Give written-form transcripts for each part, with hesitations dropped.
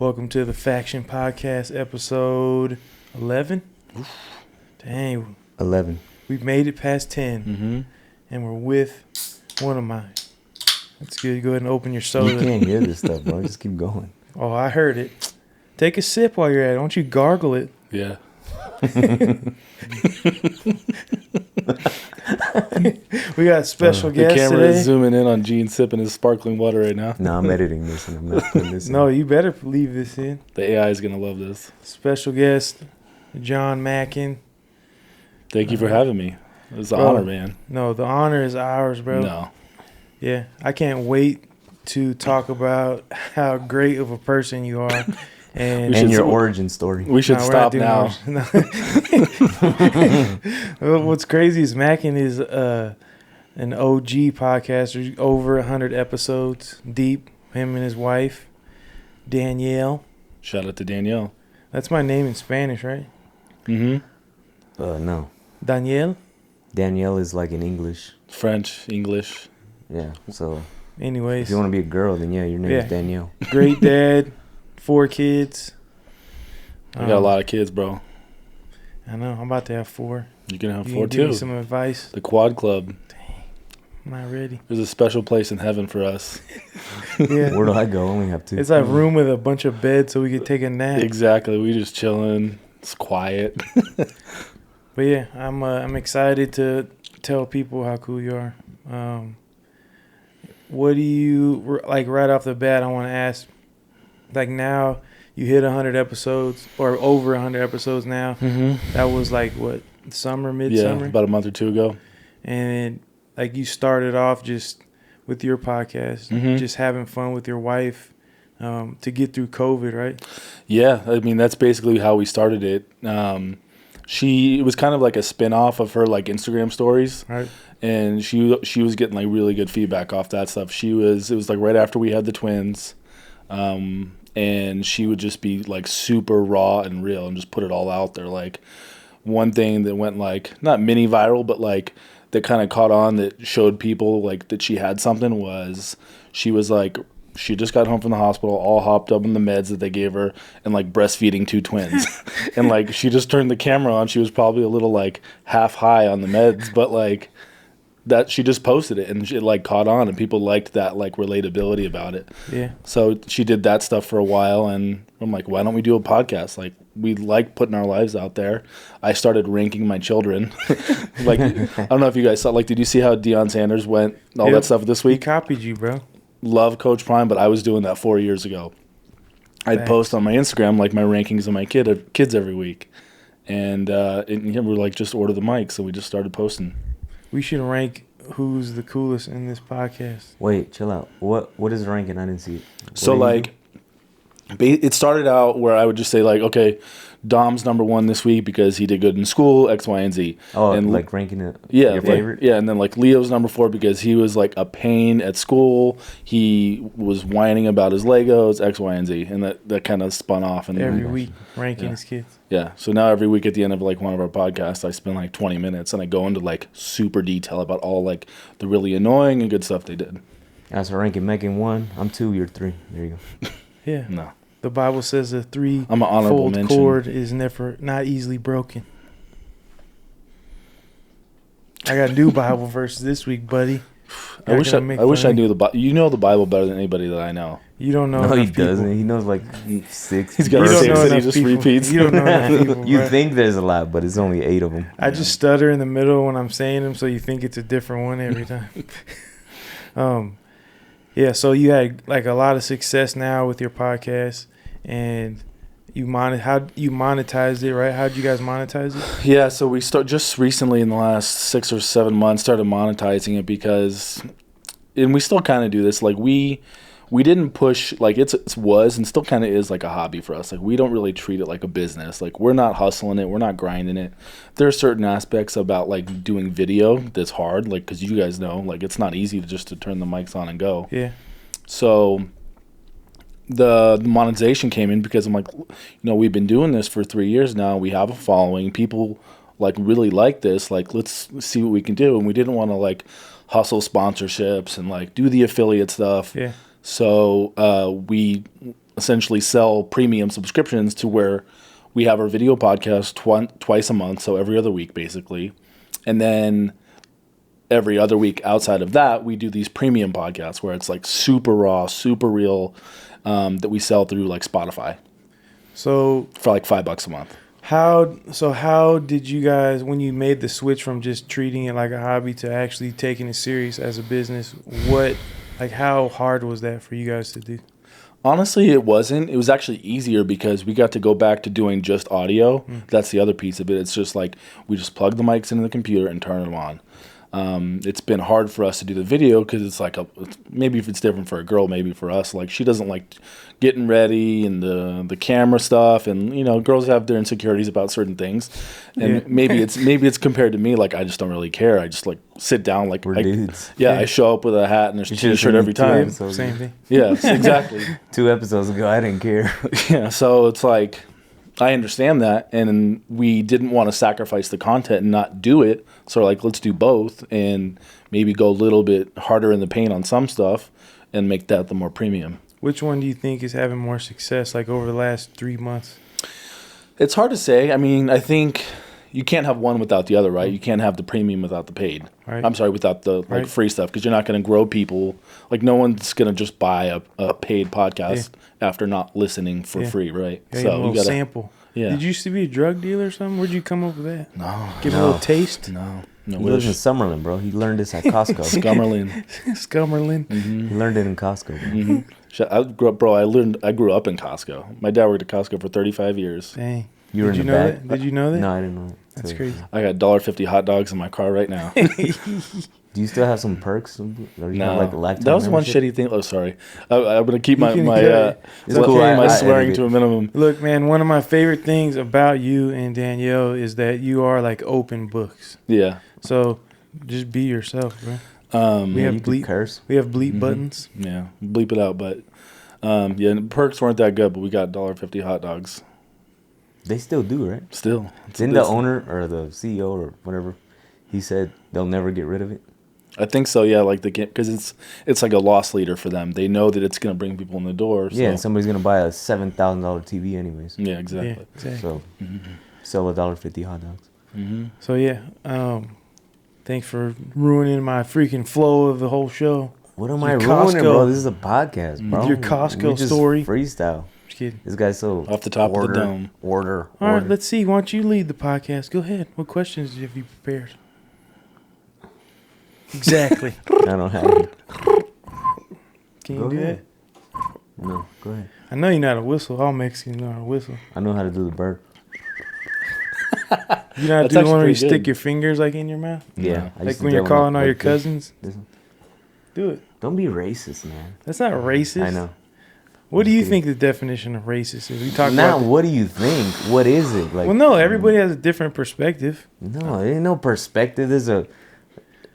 Welcome to the Faction Podcast, episode 11. Dang, 11. we've made it past 10, and we're with one of mine. That's good. Go ahead and open your soda. You can't hear this stuff, bro. Just keep going. Oh, I heard it. Take a sip while you're at it. Don't you gargle it. Yeah. We got a special The guest camera today. is zooming in on Gene sipping his sparkling water right now. No, I'm editing this and I'm not putting this No, in. you better leave this in. The AI is going to love this. Special guest, Jon MACKIN. Thank you for having me. It was an Bro. honor, man. No, the honor is ours, bro. No. Yeah, I can't wait to talk about how great of a person you are. And And your origin story. We should No, we're stop not now. doing Well, what's crazy is Makin is an OG podcaster, over 100 episodes deep. Him and his wife, Danielle. Shout out to Danielle. That's my name in Spanish, right? Mm-hmm. No. Danielle? Danielle is like in English. French, English. Yeah. So if Anyways, you want to be a girl, then yeah, your name Yeah. is Danielle. great dad, 4 kids. I got a lot of kids, bro. I know. I'm about to have 4. You're going to have You 4 can give me too. some advice? The Quad Club. I'm not ready. There's a special place in heaven for us. Yeah. Where do I go? I only have 2. It's like a room with a bunch of beds so we could take a nap. Exactly. We just chilling. It's quiet. But yeah, I'm excited to tell people how cool you are. What do you like right off the bat? I want to ask, like now you hit 100 episodes or over 100 episodes now. Mm-hmm. That was like what, summer, Yeah, midsummer, about a month or two ago. and like you started off just with your podcast, Mhm. just having fun with your wife to get through COVID, right? Yeah, I mean that's basically how we started it. It was kind of like a spin-off of her like Instagram stories, Right. and she was getting like really good feedback off that stuff. It was like right after we had the twins, and she would just be like super raw and real and just put it all out there. Like one thing that went like not mini viral, but like that kind of caught on that showed people like that she had something was she was like. She just got home from the hospital, all hopped up on the meds that they gave her, and like breastfeeding 2 twins. And like she just turned the camera on. She was probably a little like half high on the meds, but like that she just posted it and it like caught on, and people liked that like relatability about it. Yeah. So she did that stuff for a while, and I'm like, why don't we do a podcast? Like we like putting our lives out there. I started ranking my children. Like I don't know if you guys saw. Like, did you see how Deion Sanders went all Yep. that stuff this We week? copied you, bro. Love Coach Prime, but I was doing that 4 years ago. I'd Thanks. post on my Instagram like my rankings of my kids every week, and we're like, just order the mic, so we just started posting. We should rank who's the coolest in this podcast. Wait, chill out. What is ranking? I didn't see it. What So do you like, it started out where I would just say like, okay, Dom's number 1 this week because he did good in school, X, Y, and Z. do? Oh, and like ranking it. Yeah, Your like- favorite. yeah, and then like Leo's number 4 because he was like a pain at school. He was whining about his Legos, X, Y, and Z, and that kind of spun off. And Every then, week ranking Yeah. his kids. yeah, so now every week at the end of like one of our podcasts, I spend like 20 minutes and I go into like super detail about all like the really annoying and good stuff they did. As for ranking, making 1, I'm 2, you're 3. There you go. Yeah. No, The Bible says a I'm an honorable three-fold mention. cord is not easily broken. I got new Bible verses this week, buddy. I wish I I knew the Bible. You know the Bible better than anybody that I know. You don't know No, he enough people. doesn't. He knows like 6. He's got You don't 6 know that he enough just people. repeats. You don't know enough people, You bro. think there's a lot, but it's only 8 of them. I just stutter in the middle when I'm saying them, so you think it's a different one every time. Yeah. So you had like a lot of success now with your podcast, and you monetized it, right? How'd you guys monetize it? Yeah, so we just recently in the last 6 or 7 months started monetizing it because, and we still kind of do this. Like we didn't push like it was and still kind of is like a hobby for us. Like we don't really treat it like a business. Like we're not hustling it, we're not grinding it. There are certain aspects about like doing video that's hard, like because you guys know, like it's not easy to turn the mics on and go. Yeah. So the monetization came in because I'm like, we've been doing this for 3 years now. We have a following. People like really like this. Like, let's see what we can do. And we didn't want to like hustle sponsorships and like do the affiliate stuff. Yeah. So we essentially sell premium subscriptions to where we have our video podcast twice a month, so every other week basically. And then every other week outside of that, we do these premium podcasts where it's like super raw, super real, that we sell through like Spotify. So for like $5 a month. How did you guys, when you made the switch from just treating it like a hobby to actually taking it serious as a business, how hard was that for you guys to do? Honestly, it wasn't. It was actually easier because we got to go back to doing just audio. That's the other piece of it. It's just like we just plug the mics into the computer and turn them on. It's been hard for us to do the video because it's like maybe if it's different for a girl, maybe for us, like she doesn't like getting ready and the camera stuff, and girls have their insecurities about certain things, and maybe it's compared to me, like I just don't really care. I just like sit down, like we're dudes. I show up with a hat and a t-shirt every time. Same thing. Yes, exactly. 2 episodes ago, I didn't care. Yeah, so it's like I understand that, and we didn't want to sacrifice the content and not do it. So like, let's do both and maybe go a little bit harder in the paint on some stuff and make that the more premium. Which one do you think is having more success, like over the last 3 months? It's hard to say. I mean, I think you can't have one without the other, right? You can't have the premium without the paid. Right. I'm sorry, without the free stuff, because you're not going to grow people. Like no one's going to just buy a paid podcast after not listening for free, right? Yeah, so you got to sample. Yeah. Did you used to be a drug dealer or something? Where'd you come up with that? No. Give a little taste? No. He lives in Summerlin, bro. He learned this at Costco. Scummerlin. Scummerlin. Mm-hmm. He learned it in Costco. Mm-hmm. I grew up in Costco. My dad worked at Costco for 35 years. Dang. You were in the back? Did you know that? No, I didn't know that. That's crazy. I got $1.50 hot dogs in my car right now. Do you still have some perks? Or you have like a lifetime that was membership? one shitty thing. Oh, sorry. I'm going to keep my swearing to a minimum. Look, man, one of my favorite things about you and Danielle is that you are like open books. Yeah. So just be yourself, bro. We have bleep buttons. Yeah, bleep it out. But the perks weren't that good, but we got $1.50 hot dogs. They still do, right? Still. Didn't the owner or the CEO or whatever, he said they'll never get rid of it? I think so, yeah. Like because it's like a loss leader for them. They know that it's going to bring people in the door. So. Yeah, and somebody's going to buy a $7,000 TV anyways. Yeah, exactly. So sell $1.50 hot dogs. Mm-hmm. So yeah, thanks for ruining my freaking flow of the whole show. What am I ruining, bro? This is a podcast, bro. Your Costco story. Freestyle. Just kidding. This guy's so off the top of the dome. Order. All right, let's see. Why don't you lead the podcast? Go ahead. What questions have you prepared? Exactly. I don't have it. Can you do that? No, go ahead. I know you're not a whistle. All Mexicans know how to whistle. I know how to do the bird. You know how to do the one where you stick your fingers like in your mouth? Yeah. Like when you're calling all your cousins? Do it. Don't be racist, man. That's not racist. I know. What do you think the definition of racist is? We talk about what do you think? What is it? Like, well, no, everybody has a different perspective. No, there ain't no perspective. There's a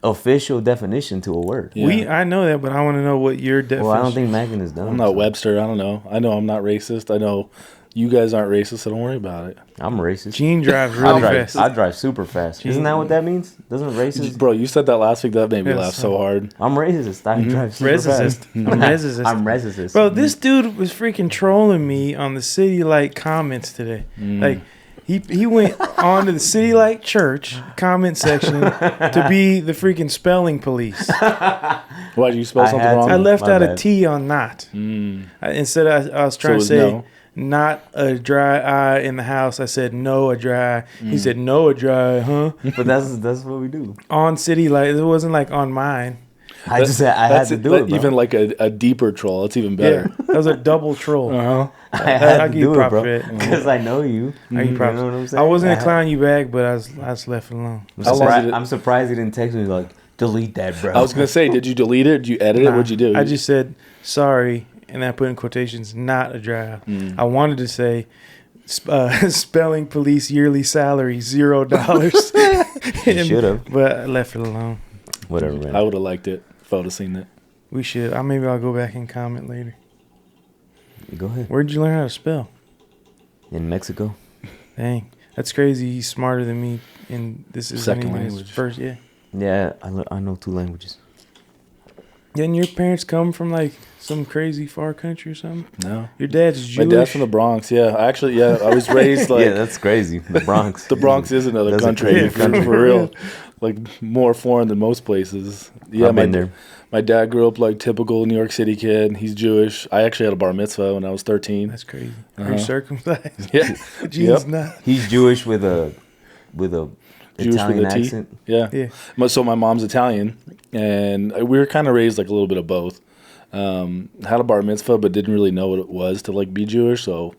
official definition to a word. Yeah. I know that, but I want to know what your definition. Well, I don't think Makin is done. I'm not Webster. I don't know. I know I'm not racist. I know you guys aren't racist, so don't worry about it. I'm racist. Gene drives really fast. I drive super fast. Isn't that what that means? Doesn't racist? Bro, you said that last week. That made me laugh so hard. I'm racist. I drive super fast. I'm racist. I'm racist. Bro, this dude was freaking trolling me on the City Light comments today. Like, he went on to the City Light Church comment section to be the freaking spelling police. Why did you spell something wrong? I left out a T on not. Instead, I was trying to say not a dry eye in the house. I said no a dry. He said no a dry, huh? But that's what we do. On City Light. It wasn't like on mine. I had to do it, bro. Even like a deeper troll. It's even better. Yeah, that was a double troll. I had to do it, bro. Because I know you. I give you props. You know what I'm saying? I wasn't clowning you back, but I just left it alone. I'm surprised he didn't text me like, delete that, bro. I was going to say, did you delete it? Did you edit it? What'd you do? I just said, sorry, and I put in quotations, not a dry eye. I wanted to say, spelling police yearly salary, $0. You should have. But I left it alone. Whatever, man. I would have liked it if I would have seen it. We should. Maybe I'll go back and comment later. Go ahead. Where'd you learn how to spell? In Mexico. Dang. That's crazy. He's smarter than me. And this is second language. First, yeah. Yeah, I know 2 languages. Didn't your parents come from like some crazy far country or something? No. Your dad's Jewish. My dad's from the Bronx. Yeah, actually, I was raised like. Yeah, that's crazy. The Bronx. The Bronx is another That's a country, crazy for, country. for real. Like more foreign than most places. Yeah, I've been there. My dad grew up like typical New York City kid. He's Jewish. I actually had a bar mitzvah when I was 13. That's crazy. Are you circumcised? Yeah. Gene's Yep. not. He's Jewish with a Jewish Italian with a T. accent. Yeah. Yeah. So my mom's Italian, and we were kind of raised like a little bit of both. Had a bar mitzvah, but didn't really know what it was to like be Jewish. So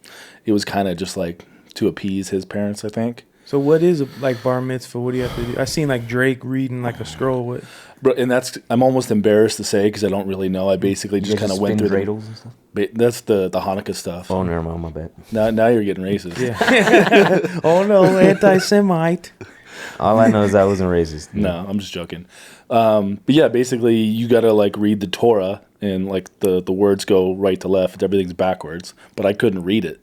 it was kind of just like to appease his parents, I think. So what is like bar mitzvah? What do you have to do? I seen like Drake reading like a scroll. What? But and I'm almost embarrassed to say because I don't really know. I basically just kind of went through dreidels and stuff. That's the Hanukkah stuff. Oh, never mind, my bad. Now you're getting racist. Yeah. Oh no, anti-Semite. All I know is I wasn't racist. No, I'm just joking. But yeah, basically you gotta like read the Torah and like the words go right to left. Everything's backwards. But I couldn't read it.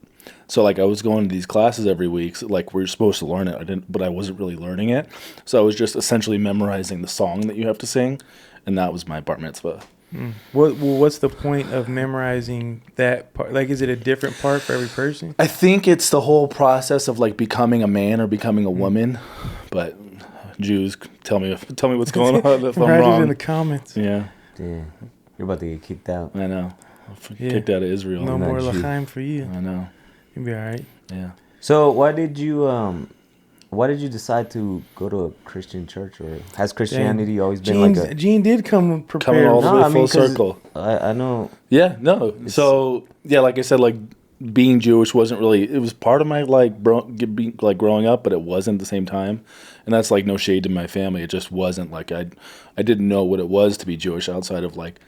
So like I was going to these classes every week. So, like we're supposed to learn it. But I wasn't really learning it. So I was just essentially memorizing the song that you have to sing, and that was my bar mitzvah. What's the point of memorizing that part? Like, is it a different part for every person? I think it's the whole process of like becoming a man or becoming a woman. But Jews, tell me what's going on if I'm Write wrong. it in the comments. Yeah, Damn, you're about to get kicked out. I know. Yeah. Kicked out of Israel. No not more Jew. l'chaim for you. I know. You'll be all right. Yeah. So why did you decide to go to a Christian church, or has Christianity always been like a? Gene did come prepared. Coming all the No, way I mean, full 'cause circle. I know. Yeah, no. So yeah, like I said, like being Jewish wasn't really. It was part of my like growing up, but it wasn't at the same time. And that's like no shade to my family. It just wasn't like I didn't know what it was to be Jewish outside of like,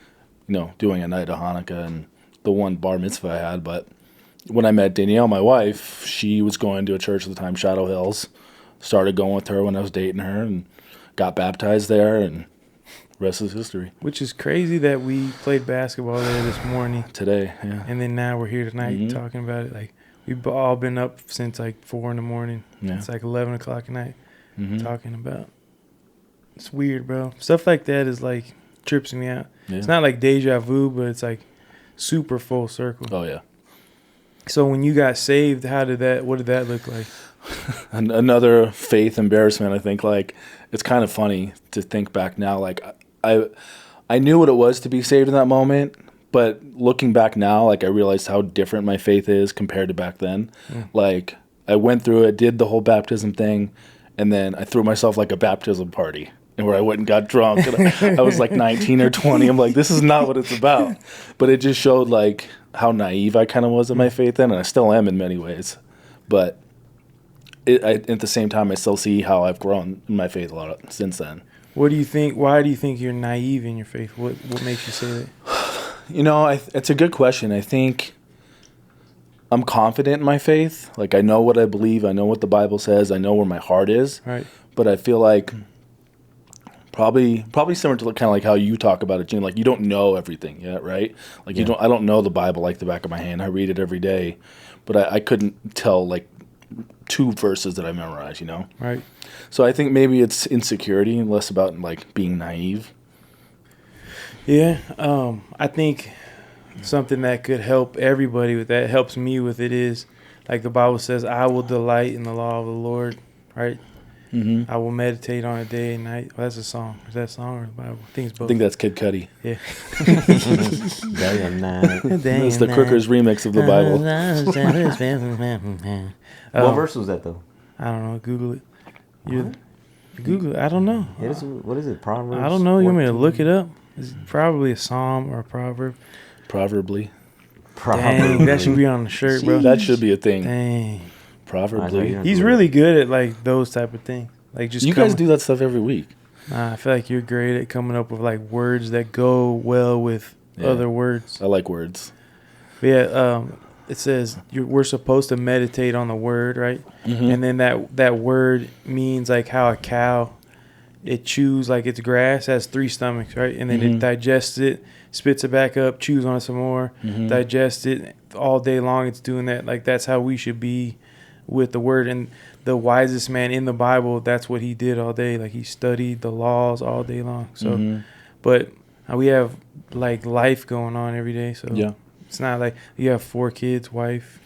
doing a night of Hanukkah and the one bar mitzvah I had. But when I met Danielle, my wife, she was going to a church at the time, Shadow Hills. Started going with her when I was dating her and got baptized there, and rest is history. Which is crazy that we played basketball there this morning, Today, yeah. and then now we're here tonight talking about it. Like, we've all been up since like 4 a.m. Yeah. It's like 11 o'clock at night talking about. It's weird, bro. Stuff like that is like trips me out. Yeah. It's not like deja vu, but it's like super full circle. Oh yeah. So when you got saved, what did that look like? Another faith embarrassment. I think like it's kind of funny to think back now. Like I knew what it was to be saved in that moment, but looking back now, like I realized how different my faith is compared to back then. Like I went through it, did the whole baptism thing, and then I threw myself like a baptism party, and where I went and got drunk. And I was like 19 or 20. I'm like, this is not what it's about. But it just showed like how naive I kind of was in my faith then, and I still am in many ways. But at the same time, I still see how I've grown in my faith a lot since then. What do you think? Why do you think you're naive in your faith? What makes you say that? It's a good question. I think I'm confident in my faith. Like I know what I believe. I know what the Bible says. I know where my heart is. Right. But I feel like probably similar to kind of like how you talk about it, Gene. Like you don't know everything yet, right? Like I don't know the Bible like the back of my hand. I read it every day, but I couldn't tell like 2 verses that I memorized, Right. So I think maybe it's insecurity and less about like being naive. Yeah. I think something that could help everybody with that, helps me with it, is like the Bible says, I will delight in the law of the Lord, right? Mm-hmm. I will meditate on it day and night. Well, that's a song. Is that a song or the Bible? I think it's both. I think that's Kid Cudi. Yeah. Day and night. That's the Crookers remix of the Bible. What verse was that though? I don't know. Google it. Google it. I don't know. What is it? Proverbs? I don't know. You want me to look it up? It's probably a psalm or a proverb. Proverbly. Dang, that should be on the shirt, bro. That should be a thing. Dang. Proverbly. He's really good at like those type of things. Like just you guys do that stuff every week. I feel like you're great at coming up with like words that go well with other words. I like words. But yeah, it says we're supposed to meditate on the word, right? Mm-hmm. And then that word means like how a cow, it chews like its grass, has 3 stomachs, right? And then it digests it, spits it back up, chews on it some more, digests it all day long. It's doing that. Like that's how we should be with the word. And the wisest man in the Bible, that's what he did all day. Like he studied the laws all day long. So, but we have like life going on every day, so Yeah. it's not like you have 4 kids, wife.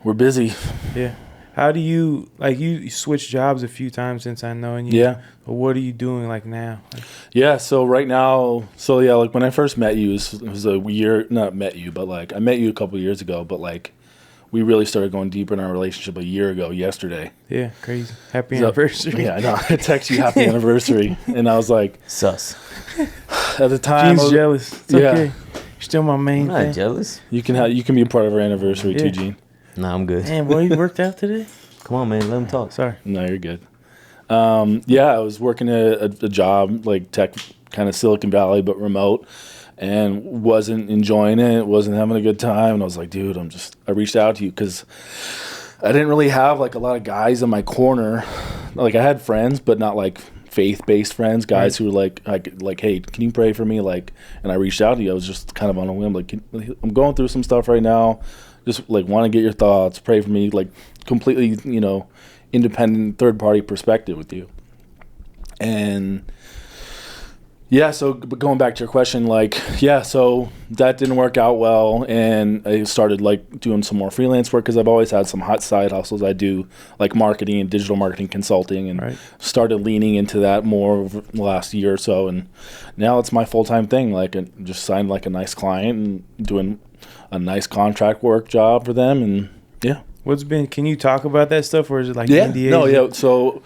We're busy. Yeah. How do you like you switched jobs a few times since I known you? Yeah. But what are you doing like now? Like, Yeah, so right now, like when I first met you, it was a year, not met you, but like I met you a couple of years ago, but like we really started going deeper in our relationship a year ago yesterday. yeah, crazy. Happy So- anniversary. Yeah, I know. I text you happy anniversary. And I was like, Sus. at the time, Gene's jealous. It's Yeah. okay. You're still my I'm main not thing. jealous. you can be a part of our anniversary too, Yeah. Gene. Nah, I'm good. Man, boy, you worked out today? Come on, man. Let him talk. Sorry. No, you're good. Yeah, I was working a job like tech, kind of Silicon Valley, but remote, and wasn't enjoying it. Wasn't having a good time. And I was like, dude, I reached out to you because I didn't really have like a lot of guys in my corner. Like I had friends, but not like faith-based friends, guys who were like, hey, can you pray for me? Like, and I reached out to you. I was just kind of on a whim, like, I'm going through some stuff right now. Just like want to get your thoughts, pray for me, like completely, independent third-party perspective with you. And yeah, so but going back to your question, so that didn't work out well, and I started like doing some more freelance work because I've always had some hot side hustles. I do like marketing and digital marketing consulting, and started leaning into that more over the last year or so, and now it's my full-time thing. Like I just signed like a nice client and doing a nice contract work job for them, and yeah. Can you talk about that stuff, or is it like Yeah, NDAs? no, yeah. So,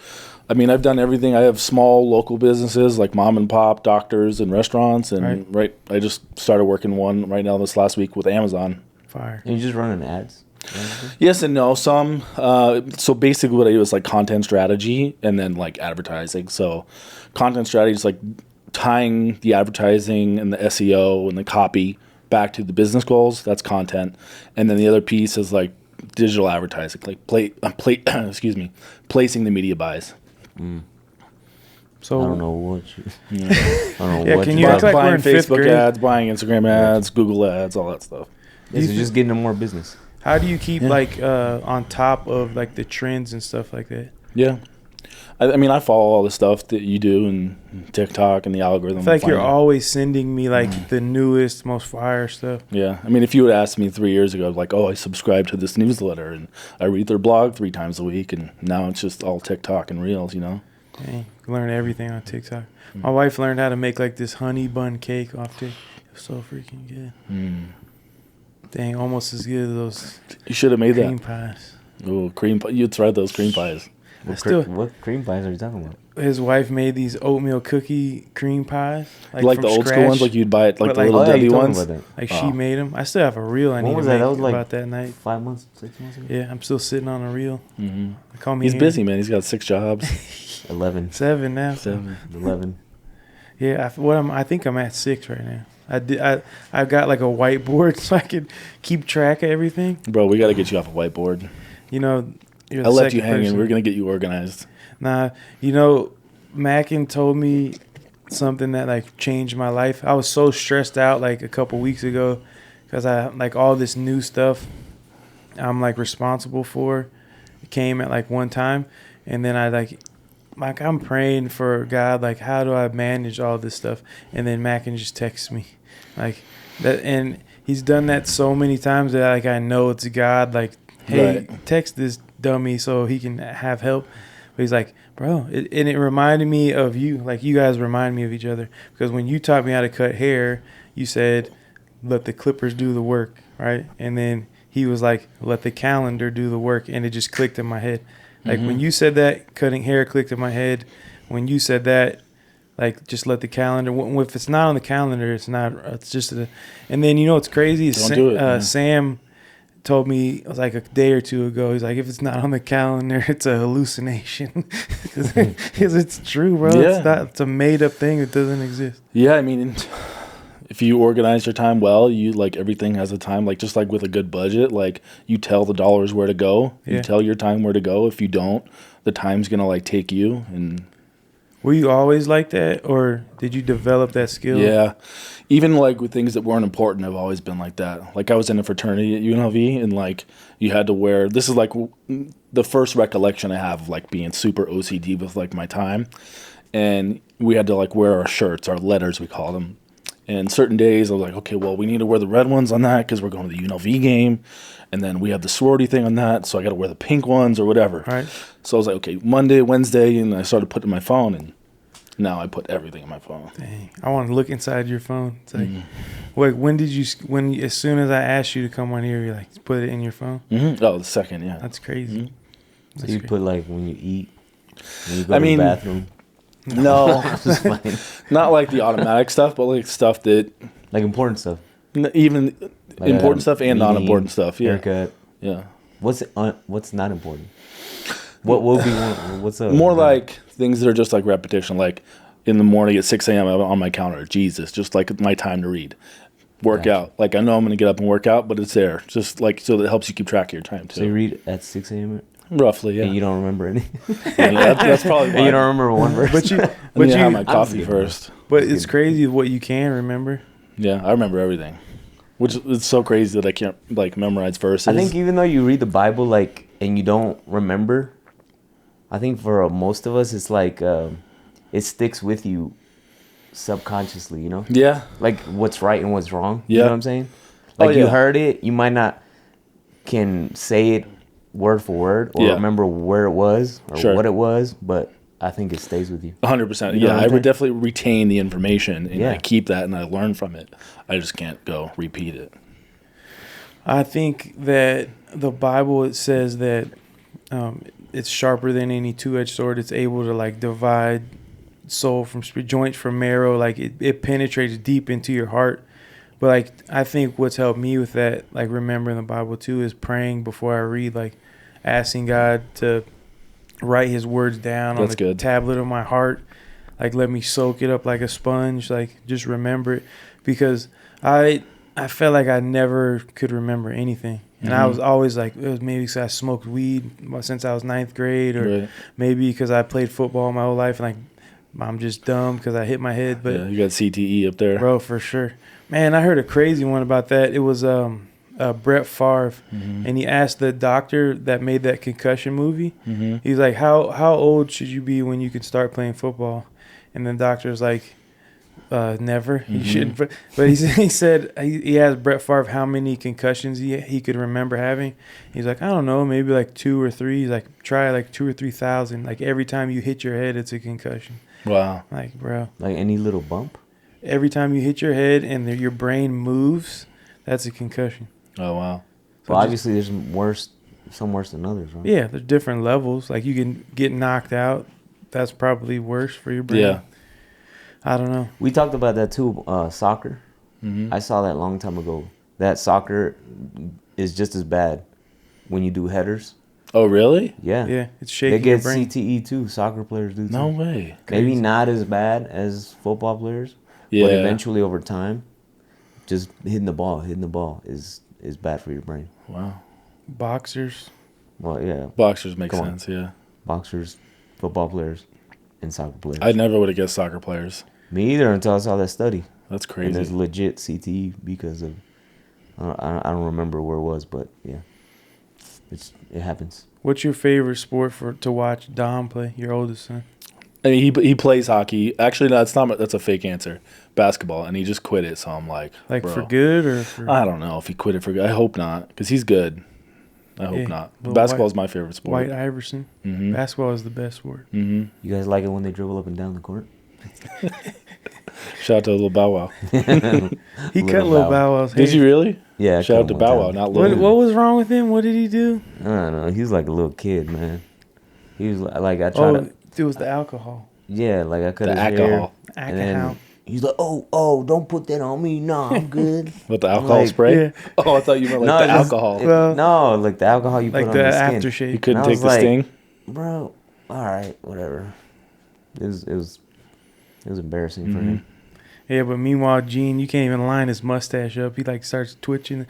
I mean, I've done everything. I have small local businesses like mom and pop, doctors, and restaurants. And I just started working one right now this last week with Amazon. Fire. And you just running ads? Yes and no. Some. So basically, what I do is like content strategy and then like advertising. So, content strategy is like tying the advertising and the SEO and the copy back to the business goals. That's content, and then the other piece is like digital advertising, like placing the media buys. So I don't know what you. Yeah. I don't know Yeah, what can you. you act like we're buying in fifth Facebook grade? ads, buying Instagram ads, Google ads, all that stuff. Yeah, so just getting them more business. how do you keep like on top of like the trends and stuff like that? Yeah. I mean, I follow all the stuff that you do and TikTok and the algorithm. I feel like will you're find it. always sending me like the newest, most fire stuff. Yeah. I mean, if you would ask me 3 years ago, like, I subscribe to this newsletter and I read their blog 3 times a week, and now it's just all TikTok and Reels, Dang, you learn everything on TikTok. My wife learned how to make like this honey bun cake off TikTok. It was so freaking good. Dang, almost as good as those You should have made cream that. pies. Oh, cream pie. You tried those cream pies. What cream pies are you talking about? His wife made these oatmeal cookie cream pies. Like from the old school scratch. ones, like you'd buy it, like But the like- little Oh, yeah, Debbie you told me ones. about that. Like she made them. I still have a reel I When need was to that? make That was like about that night. 5 months, 6 months ago. Yeah, I'm still sitting on a reel. Mm-hmm. Call me He's Henry. busy, man. He's got 6 jobs. 11. 7 now. 11. Yeah, I think I'm at 6 right now. I got like a whiteboard so I could keep track of everything. Bro, we got to get you off a whiteboard. You know, you're I the left you second hanging. person. We're going to get you organized. Nah, you know, Makin told me something that like changed my life. I was so stressed out like a couple weeks ago because I like all this new stuff I'm like responsible for came at like one time, and then I like I'm praying for God, like how do I manage all this stuff, and then Makin just texts me like that, and he's done that so many times that like I know it's God, like hey, text this dummy so he can have help. But he's like, bro, it reminded me of you. Like, you guys remind me of each other. Because when you taught me how to cut hair, you said, let the clippers do the work, right? And then he was like, let the calendar do the work. And it just clicked in my head. Like, when you said that, cutting hair clicked in my head. When you said that, like, just let the calendar. If it's not on the calendar, it's not. It's just a. And then, you know what's crazy? Don't do it, Sam told me, it was like a day or two ago, he's like, if it's not on the calendar, it's a hallucination. Because it's true, bro. Yeah. It's a made-up thing that doesn't exist. Yeah, I mean, if you organize your time well, you like everything has a time. Like just like with a good budget, like you tell the dollars where to go. Yeah. You tell your time where to go. If you don't, the time's gonna like take you. And Were you always like that, or did you develop that skill? yeah, even like with things that weren't important, I've always been like that. Like I was in a fraternity at UNLV, and like you had to wear. This is like the first recollection I have of like being super OCD with like my time, and we had to like wear our shirts, our letters we call them, And certain days I was like, okay, well, we need to wear the red ones on that because we're going to the UNLV game. And then we have the sorority thing on that, so I got to wear the pink ones or whatever. Right. So I was like, okay, Monday, Wednesday, and I started putting my phone, and now I put everything in my phone. Dang. I want to look inside your phone. It's like, wait, when did you? As soon as I asked you to come on here, you like put it in your phone. Mm-hmm. Oh, the second, yeah. That's crazy. Mm-hmm. So That's you crazy. put like when you eat, when you go to the bathroom. No, Just fine. not like the automatic stuff, but like stuff that Like important stuff. even Like important stuff and meeting, non-important stuff. Yeah, Haircut. yeah. What's not important? What will be one? What's a More like things that are just like repetition, like in the morning at 6 a.m. I'm on my counter. Jesus, just like my time to read. Work Gotcha. out. Like I know I'm going to get up and work out, but it's there. Just like so that it helps you keep track of your time So you too. read at 6 a.m. Roughly, yeah. and you don't remember any. Yeah, that's probably And why. you don't remember one verse. But you, I but need to have you, my coffee kidding. first. but it's crazy what you can remember. Yeah, I remember everything. Which is so crazy that I can't like memorize verses. I think even though you read the Bible like and you don't remember, I think for most of us it's like it sticks with you subconsciously, you know? Yeah. Like what's right and what's wrong. You Yeah. know what I'm saying? Like yeah. you heard it, you might not can say it word for word or Yeah. remember where it was or Sure. what it was, but I think it stays with you. 100%. You know Yeah, what I I'm would saying? definitely retain the information and Yeah. I keep that and I learn from it. I just can't go repeat it. I think that the Bible, it says that it's sharper than any two-edged sword. It's able to like divide soul from spirit, joints from marrow. Like it penetrates deep into your heart. But like I think what's helped me with that, like remembering the Bible too, is praying before I read, like asking God to write His words down on That's the good. tablet of my heart. Like let me soak it up like a sponge. Like just remember it, because I felt like I never could remember anything. And I was always like, it was maybe because I smoked weed since I was 9th grade, or Right. maybe because I played football my whole life and like I'm just dumb because I hit my head. But Yeah, you got CTE up there. bro, for sure, man, I heard a crazy one about that. It was Brett Favre, and he asked the doctor that made that concussion movie. He's like, how old should you be when you can start playing football? And the doctor's like, never. You shouldn't. But he said he asked Brett Favre how many concussions he could remember having. He's like, I don't know, maybe like 2 or 3. He's like, try like 2,000 or 3,000. Like every time you hit your head, it's a concussion. Wow. Like, bro, Like any little bump. every time you hit your head and your brain moves, that's a concussion. Oh, wow. So Well, just- obviously there's some worse than others, right? yeah, there's different levels. Like you can get knocked out. That's probably worse for your brain. Yeah. I don't know. We talked about that too, soccer. I saw that a long time ago. That soccer is just as bad when you do headers. Oh, really? Yeah. Yeah, it's They shaking your get brain. CTE too. Soccer players do too. No way. Maybe Crazy. not as bad as football players, Yeah. but eventually over time, just hitting the ball is bad for your brain. Wow. Boxers. Well, yeah, Boxers make Come on. sense, yeah. boxers, football players, and soccer players. I never would have guessed soccer players. Me either until I saw that study. That's And there's crazy. legit CTE because of I don't remember where it was, but yeah, it happens. What's your favorite sport to watch Dom play? Your oldest son. I mean, he plays hockey. Actually, no, that's a fake answer. Basketball, and he just quit it. So I'm like, Like bro, for good or for I don't know if he quit it for good. I hope not, because he's good. I hope Yeah, not. little Basketball White- is my favorite sport. White Iverson? Mm-hmm. Basketball is the best sport. Mm-hmm. You guys like it when they dribble up and down the court? Shout out to Little Bow Wow. He cut Little Lil Bow. Bow Wow's Did hair. you really? Yeah. I Shout out cut to him Bow one Wow, time. not What, Lil. what was wrong with him? What did he do? I don't know. He's like a little kid, man. He was like I tried Oh, to. it was the alcohol. Yeah, like I cut The his alcohol. hair. And then Alcohol. he's like, oh, don't put that on me. No, I'm good. With the alcohol like, spray? yeah. Oh, I thought you meant like No, the it's just- alcohol. Well, no, like the alcohol you Like put the on the skin. aftershave. You couldn't And I take was the like- sting? Bro, all right, whatever. It was embarrassing for Mm-hmm. him. Yeah, but meanwhile, Gene, you can't even line his mustache up. He like starts twitching.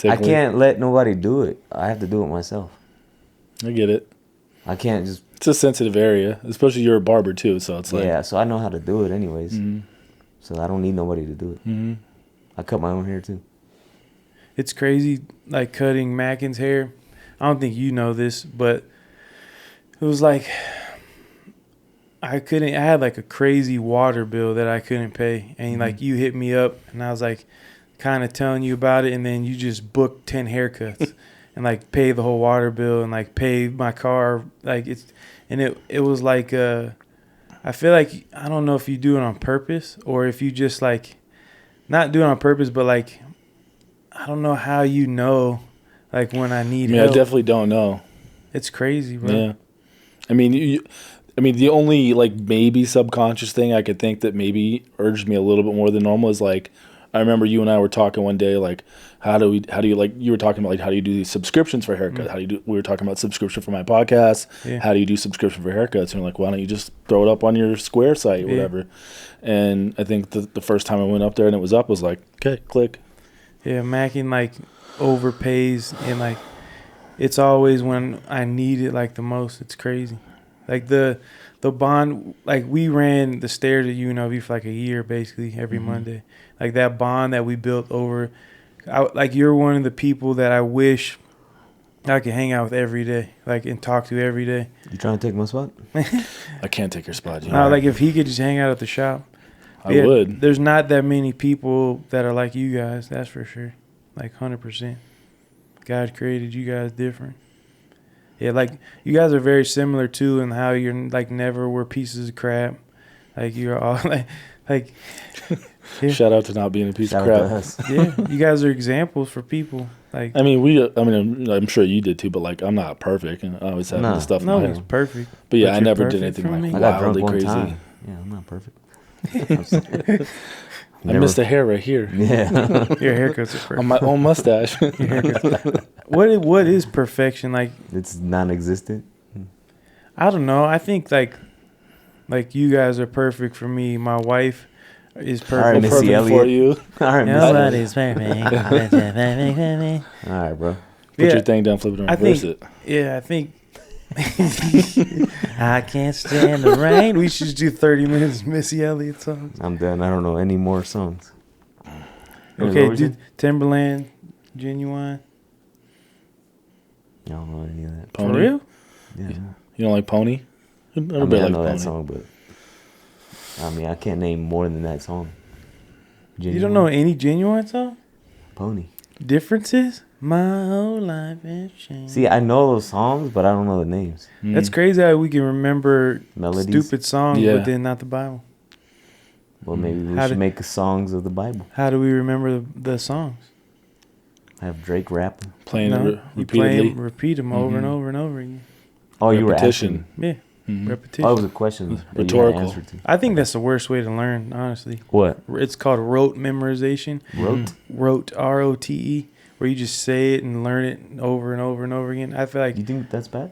I can't let nobody do it. I have to do it myself. I get it. I can't just It's a sensitive area, especially you're a barber too, so it's like. yeah. So I know how to do it anyways. Mm-hmm. So I don't need nobody to do it. Mm-hmm. I cut my own hair too. It's crazy, like cutting Mackin's hair. I don't think you know this, but it was like I couldn't. I had like a crazy water bill that I couldn't pay, and like you hit me up, and I was like, kind of telling you about it, and then you just booked 10 haircuts, and like pay the whole water bill, and like pay my car, like it was like I feel like I don't know if you do it on purpose or if you just like not do it on purpose, but like I don't know how you know like when I need help. I definitely don't know. It's crazy, bro. Yeah, I mean the only like maybe subconscious thing I could think that maybe urged me a little bit more than normal is like I remember you and I were talking one day like how do you like you were talking about like how do you do these subscriptions for haircuts? We were talking about subscription for my podcast. Yeah. How do you do subscription for haircuts? And we're like, why don't you just throw it up on your Square site, whatever. And I think the first time I went up there and it was up was like, okay, click. Yeah, Makin like overpays and like it's always when I need it like the most. It's crazy. Like the bond, like we ran the stairs at UNLV for like a year basically every Monday. Like that bond that we built over, like you're one of the people that I wish I could hang out with every day, like and talk to every day. You trying to take my spot? I can't take your spot. No, like if he could just hang out at the shop. I would. There's not that many people that are like you guys, that's for sure. Like 100%. God created you guys different. Yeah, like you guys are very similar too in how you're like never were pieces of crap. Like you're all like yeah. Shout out to not being a piece of crap. Yeah, you guys are examples for people. Like I'm sure you did too, but like I'm not perfect and I always have the stuff. No, it's perfect. But yeah, but I never did anything like I got drunk wildly one crazy. time. Yeah, I'm not perfect. I missed a hair right here. Yeah. Your haircuts are perfect. On my own mustache. What is perfection like? It's non-existent. I don't know. I think like you guys are perfect for me. My wife is perfect, All right, Missy for you. All right, Nobody's perfect. All right, bro. Put your thing down, flip it, and reverse it. Yeah, I think. I can't stand the rain. We should do 30 minutes of Missy Elliott songs. I'm done. I don't know any more songs. Okay, dude. Timberland, Genuine. I don't know any of that. Pony? For real? Yeah. You don't like Pony? I know that song, but I mean, I can't name more than that song. Genuine. You don't know any Genuine song? Pony. Differences? My whole life has changed. See, I know those songs, but I don't know the names. That's crazy how we can remember Melodies. stupid songs, but then not the Bible. Well, maybe we should make songs of the Bible. How do we remember the songs? Have Drake rap. Playing it repeatedly. You play them, repeat them over and over and over again. Oh, you were Repetition. Yeah. Repetition. Oh, it was a question. Rhetorical. Answer to. I think that's the worst way to learn, honestly. What? It's called rote memorization. Rote, R-O-T-E, where you just say it and learn it over and over and over again. I feel like You think that's bad?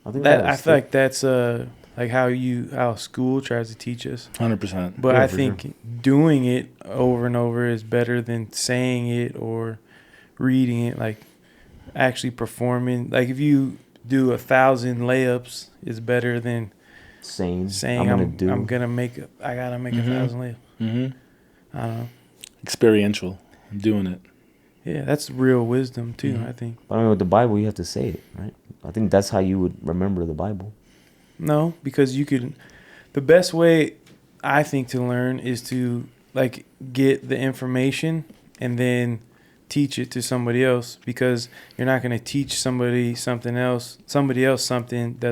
I think I feel like that's like how school tries to teach us. 100%. But Yeah, I for think doing it over and over is better than saying it or reading it. Like actually performing. Like if you do 1,000 layups, is better than saying I gotta make 1,000 layups. Mm-hmm. I don't know. Experiential. Doing it. Yeah, that's real wisdom too. I think. I mean, with the Bible, you have to say it, right? I think that's how you would remember the Bible. No, because you could. The best way I think to learn is to like get the information and then teach it to somebody else, because you're not going to teach somebody something that's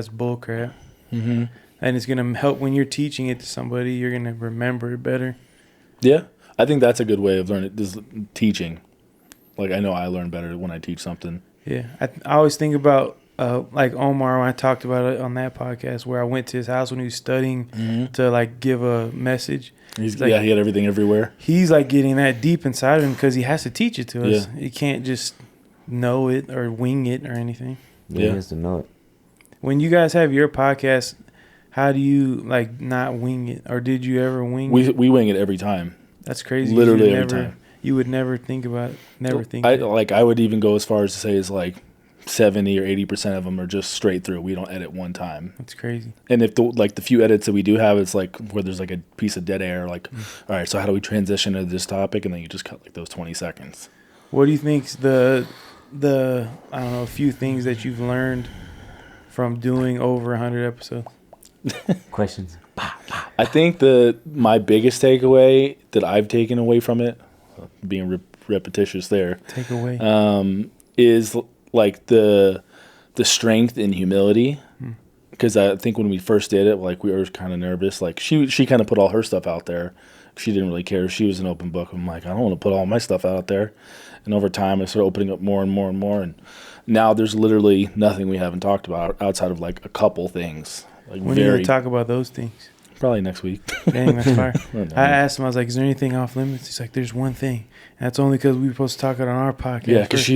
bullcrap. Mm-hmm. And it's going to help when you're teaching it to somebody. You're going to remember it better. Yeah, I think that's a good way of learning. This teaching. Like I know I learn better when I teach something. Yeah, I always think about like Omar when I talked about it on that podcast, where I went to his house when he was studying to like give a message. He had everything everywhere. He's like getting that deep inside of him because he has to teach it to us. He can't just know it or wing it or anything. Yeah, he has to know it. When you guys have your podcast, how do you like not wing it, or did you ever wing it? We wing it every time. That's crazy. Literally every time. You would never think about it. I would even go as far as to say is like 70 or 80% of them are just straight through. We don't edit one time. That's crazy. And if the few edits that we do have, it's like where there's like a piece of dead air, like, all right, so how do we transition to this topic? And then you just cut like those 20 seconds. What do you think's the I don't know, a few things that you've learned from doing over 100 episodes? Questions. I think my biggest takeaway that I've taken away from it, being repetitious there, is like the strength and humility. Because I think when we first did it, like we were kind of nervous. Like she kind of put all her stuff out there. She didn't really care. She was an open book. I'm like, I don't want to put all my stuff out there. And over time, I started opening up more and more and more. And now there's literally nothing we haven't talked about outside of like a couple things. Like when are you going to talk about those things? Probably next week. Dang, that's fire. I asked him, I was like, is there anything off limits? He's like, there's one thing. And that's only because we were supposed to talk it on our podcast. Yeah, because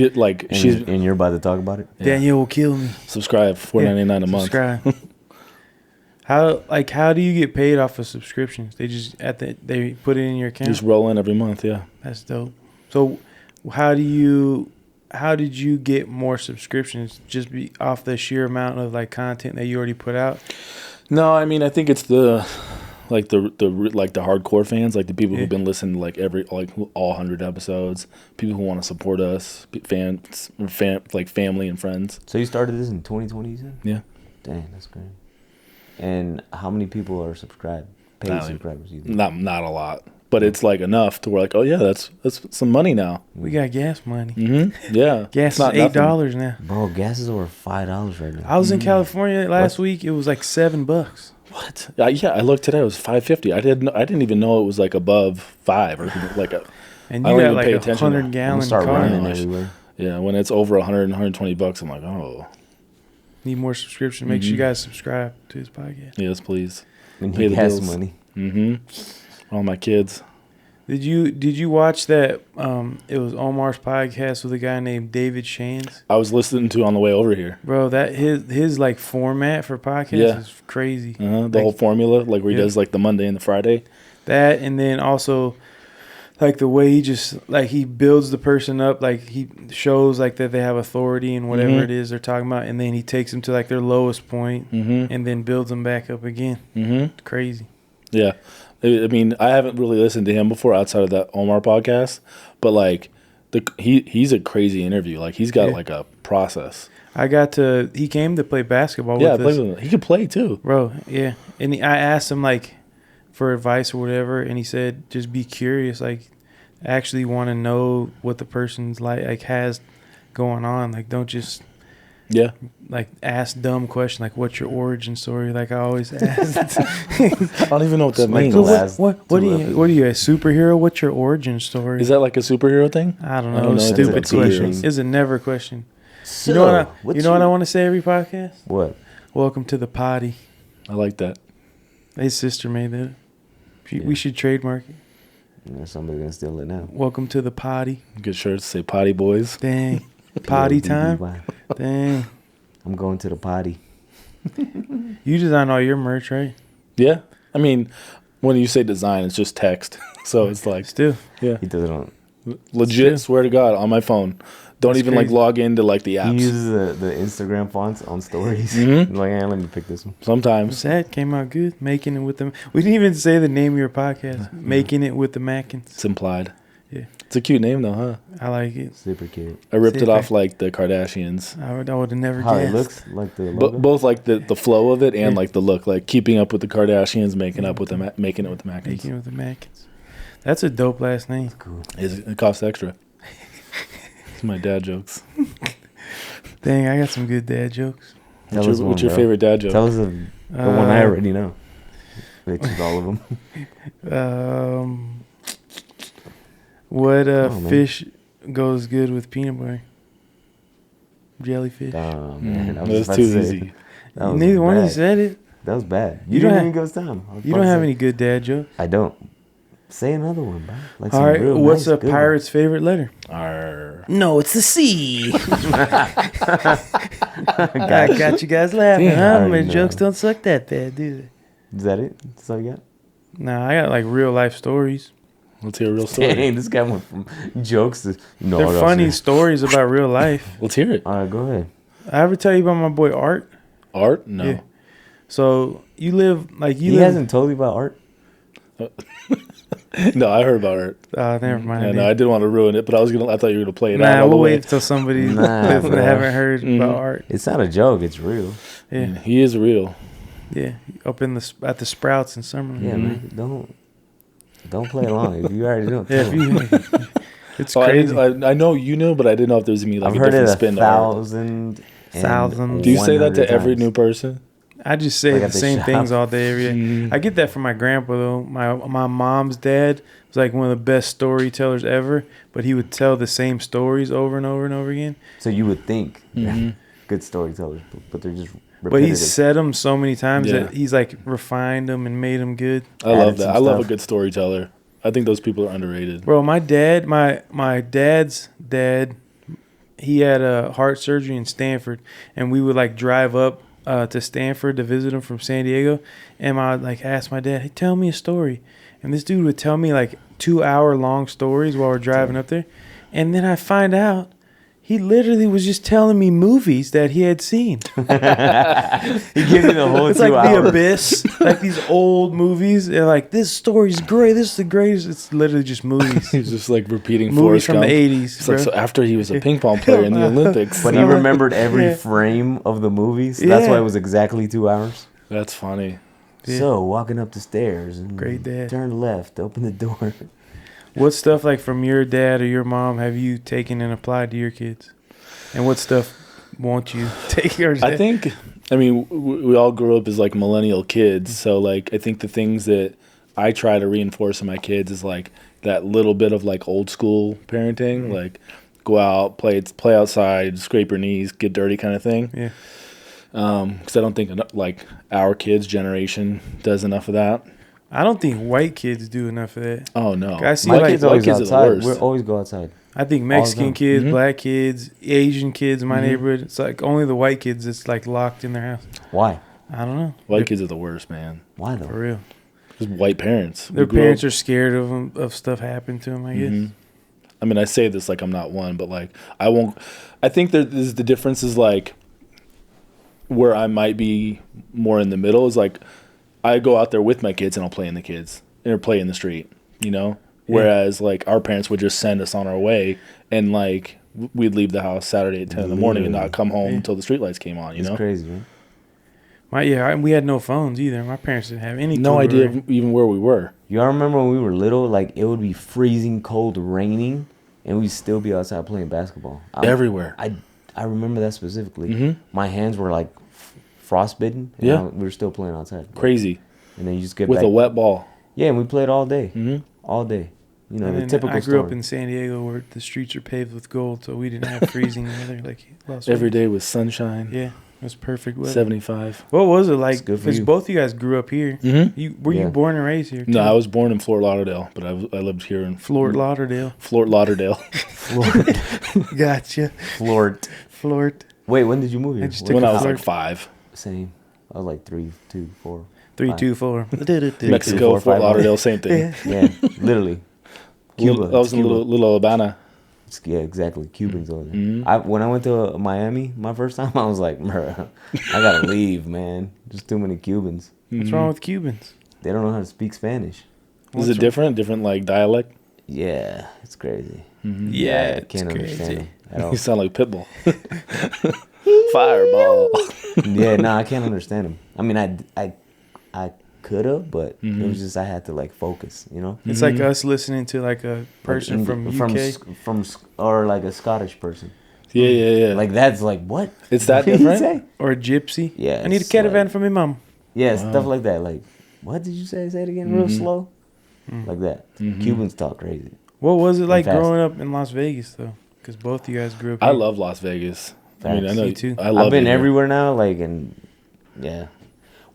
and you're about to talk about it? Danielle will kill me. Subscribe, $4.99 a month. Subscribe. How do you get paid off of subscriptions? They just they put it in your account? Just roll in every month, yeah. That's dope. So how did you get more subscriptions? Just be off the sheer amount of like content that you already put out? No, I mean I think it's the hardcore fans, like the people who've been listening to like all 100 episodes, people who want to support us, fans, like family and friends. So you started this in 2020, you said? Yeah. Dang, that's great. And how many people are subscribed? Paid subscribers? Not a lot, but it's like enough to where like, oh yeah, that's some money now. We got gas money. Mm-hmm. Yeah, gas is $8 now. Bro, gas is over $5 right now. I was in California last week. It was like $7. What? Yeah, I looked today. It was $5.50. I didn't even know it was like above $5 or like a. And you got like a 100-gallon car. Running everywhere. Yeah, when it's over 100 $120, I'm like, oh. Need more subscription. Make sure you guys subscribe to his podcast. Yes, please. And he has money. Mm-hmm. All my kids. Did you watch that? It was Omar's podcast with a guy named David Shands. I was listening to on the way over here. Bro, that his like format for podcasts is crazy. The whole formula, like where he does like the Monday and the Friday. That, and then also like the way he just like he builds the person up, like he shows like that they have authority in whatever it is they're talking about, and then he takes them to like their lowest point, and then builds them back up again. Crazy. Yeah. I mean, I haven't really listened to him before outside of that Omar podcast, but like he's a crazy interview. Like he's got like a process. He came to play basketball with us. He could play too. Bro, yeah. And I asked him like for advice or whatever, and he said just be curious, like actually want to know what the person's like has going on. Like don't just like ask dumb question like what's your origin story, like I always ask. I don't even know what that means. What are you, a superhero? What's your origin story? Is that like a superhero thing? I don't know. Stupid question. It's a never question. So, you know what I want to say every podcast? What? Welcome to the potty. I like that. His sister made that. We should trademark it. Yeah, somebody's gonna steal it now. Welcome to the potty. Good shirts say potty boys. Dang. Potty time. Dang. I'm going to the potty. You design all your merch, right? Yeah. I mean, when you say design, it's just text. So it's like still. Yeah. He does it on legit, swear to God, on my phone. Don't even crazy. Like log into like the apps. He uses the Instagram fonts on stories. Like, let me pick this one. Sometimes. That came out good. Making it with them. We didn't even say the name of your podcast. Making it with the Mackins. It's implied. Yeah. It's a cute name though, huh? I like it. Super cute. I ripped it off like the Kardashians. I would have never How guessed. It looks like the logo? Both like the flow of it and like the look, like keeping up with the Kardashians, making it with the Mackins. Making it with the Mackins. That's a dope last name. That's cool. It costs extra. It's my dad jokes. Dang, I got some good dad jokes. What's your favorite dad joke? Tell us the one I already know. Which is all of them. What fish goes good with peanut butter? Jellyfish. Oh man, that was too easy. Neither one of you said it. That was bad. You didn't even go time. You don't have any good dad jokes. I don't. Say another one, bro. Like all right, what's a pirate's favorite letter? R. No, it's the C. I got you guys laughing. Huh? My jokes don't suck that bad, do they? Is that it? That's all you got? Nah, I got like real life stories. Let's hear a real story. Dang, this guy went from jokes to... No, they're funny stories about real life. Let's hear it. All right, go ahead. I ever tell you about my boy Art? Art? No. Yeah. So you live like He hasn't told you about Art? No, I heard about Art. Never mind. Yeah, no, I didn't want to ruin it, but I thought you were gonna play it out. Nah, we'll wait until somebody that haven't heard about Art. It's not a joke. It's real. Yeah, he is real. Yeah, up in the at the Sprouts in Summerlin. Yeah, man. Don't play along. If you already know. Yeah, Tell me. it's Oh, crazy. I know you knew, but I didn't know if there was gonna be like I've a heard different it spin to art. 1,000. Thousands. Do you say that to 100 every times. new person? I just say Like the at the same shop. things all day every day. Mm. I get that from my grandpa though. My mom's dad was like one of the best storytellers ever, but he would tell the same stories over and over and over again. So you would think Mhm. good storytellers, but they're just repetitive. But he said them so many times Yeah. that he's like refined them and made them good. I love Added that. some I love a stuff. good storyteller. I think those people are underrated. Bro, my dad's dad, he had a heart surgery in Stanford, and we would like drive up to Stanford to visit him from San Diego, and I would like ask my dad, "Hey, tell me a story," and this dude would tell me like 2 hour long stories while we're driving up there, and then I find out he literally was just telling me movies that he had seen. He gives you the whole It's 2 like hours. The Abyss, like these old movies. They're like, this story's great. This is the greatest. It's literally just movies. He's just like repeating Movies Forrest from Gump. the 80s. It's like, bro. so after he was a ping pong player in the Olympics. But he remembered every Yeah. frame of the movies. That's Yeah. why it was exactly 2 hours. That's funny. Yeah. So walking up the stairs and Great dad. turn left, open the door. What stuff like from your dad or your mom have you taken and applied to your kids? And what stuff won't you take yours? I think, I mean, we all grew up as like millennial kids. So like, I think the things that I try to reinforce in my kids is like that little bit of like old school parenting, like go out, play outside, scrape your knees, get dirty kind of thing. Yeah. Because I don't think like our kids' generation does enough of that. I don't think white kids do enough of that. Oh no, I see My like kids white always kids are the outside. worst. We always go outside. I think all Mexican the time. kids, Mhm. black kids, Asian kids in my Mhm. neighborhood. It's like only the white kids that's like locked in their house. Why? I don't know. white kids are the worst, man. Why For though? real. Just white parents. Their parents are scared of them, of stuff happening to them, I guess. Mhm. I mean, I say this like I'm not one, but like I won't. I think the difference is like where I might be more in the middle is like I go out there with my kids and I'll play in the kids or play in the street, you know. Yeah. Whereas like our parents would just send us on our way and like we'd leave the house Saturday at 10 in the morning and not come home Yeah. until the streetlights came on, you It's know. crazy, man. We had no phones either. My parents didn't have any. No clue idea where- even where we were. You all remember when we were little? Like it would be freezing cold, raining, and we'd still be outside playing basketball. Everywhere. I remember that specifically. Mhm. My hands were like frostbitten. And Yeah. we were still playing outside. Crazy And then you just get with back. a wet ball. Yeah, and we played all day. Hmm. All day. You know, And the then typical I grew up story. in San Diego where the streets are paved with gold, so we didn't have freezing weather like Las Every Vegas. day was sunshine. Yeah, it was perfect weather. 75. What was it It's like? good for Because you. both of you guys grew up here. Mm-hmm. Were Yeah. you born and raised here? No, too? I was born in Fort Lauderdale, but I lived here in Fort Lauderdale. Fort Lauderdale. Flort. Gotcha. Flort. Fort. Wait, when did you move here? I just When- took when a I was flirt. like 5. Same. I was like 3, 2, 4. 3, Fine. 2, 4. Mexico, 4, Fort 5. Lauderdale, same thing. Yeah. Yeah, literally. Cuba. I was It's in Cuba. little Alabama. Yeah, exactly. Cubans over there. Mhm. When I went to Miami my first time, I was like, bruh, I gotta leave, man. Just too many Cubans. What's wrong with Cubans? They don't know how to speak Spanish. Is it different? Different like dialect? Yeah, it's crazy. Yeah, I it's can't understand crazy. them at all. You sound like Pitbull. Fireball. Yeah, no, I can't understand them. I mean, I could have, but it Mhm. was just I had to like focus, you know. It's like us listening to like a person Like from Eng- UK. or like a Scottish person. Yeah. Like that's like what? It's that What did you different? say? Or a gypsy. Yeah, I need a it's caravan like- for my mom. Yeah, Wow. stuff like that. Like, what did you say? Say it again, real Mhm. slow, like that. Mhm. Cubans talk crazy. What was it like fast. growing up in Las Vegas though? Because both you guys grew up. I here. love Las Vegas. I mean, I Facts. know Me too. I love I've been it here. everywhere now, like, and yeah.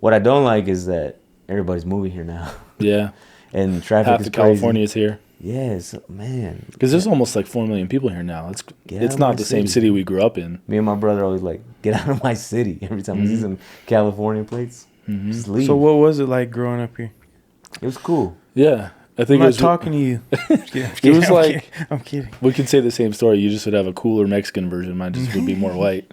What I don't like is that everybody's moving here now, Yeah. and traffic Half is of crazy. California is here. Yes, man. Because there's almost like 4 million people here now. It's Get out it's of my not the same city. city we grew up in. Me and my brother always like, get out of my city. Every time we see Mhm. some California plates, Mhm. just leave. So what was it like growing up here? It was cool. Yeah. I I'm think it not was, talking to you. It was like- I'm kidding. we could say the same story. You just would have a cooler Mexican version. Mine just would be more white.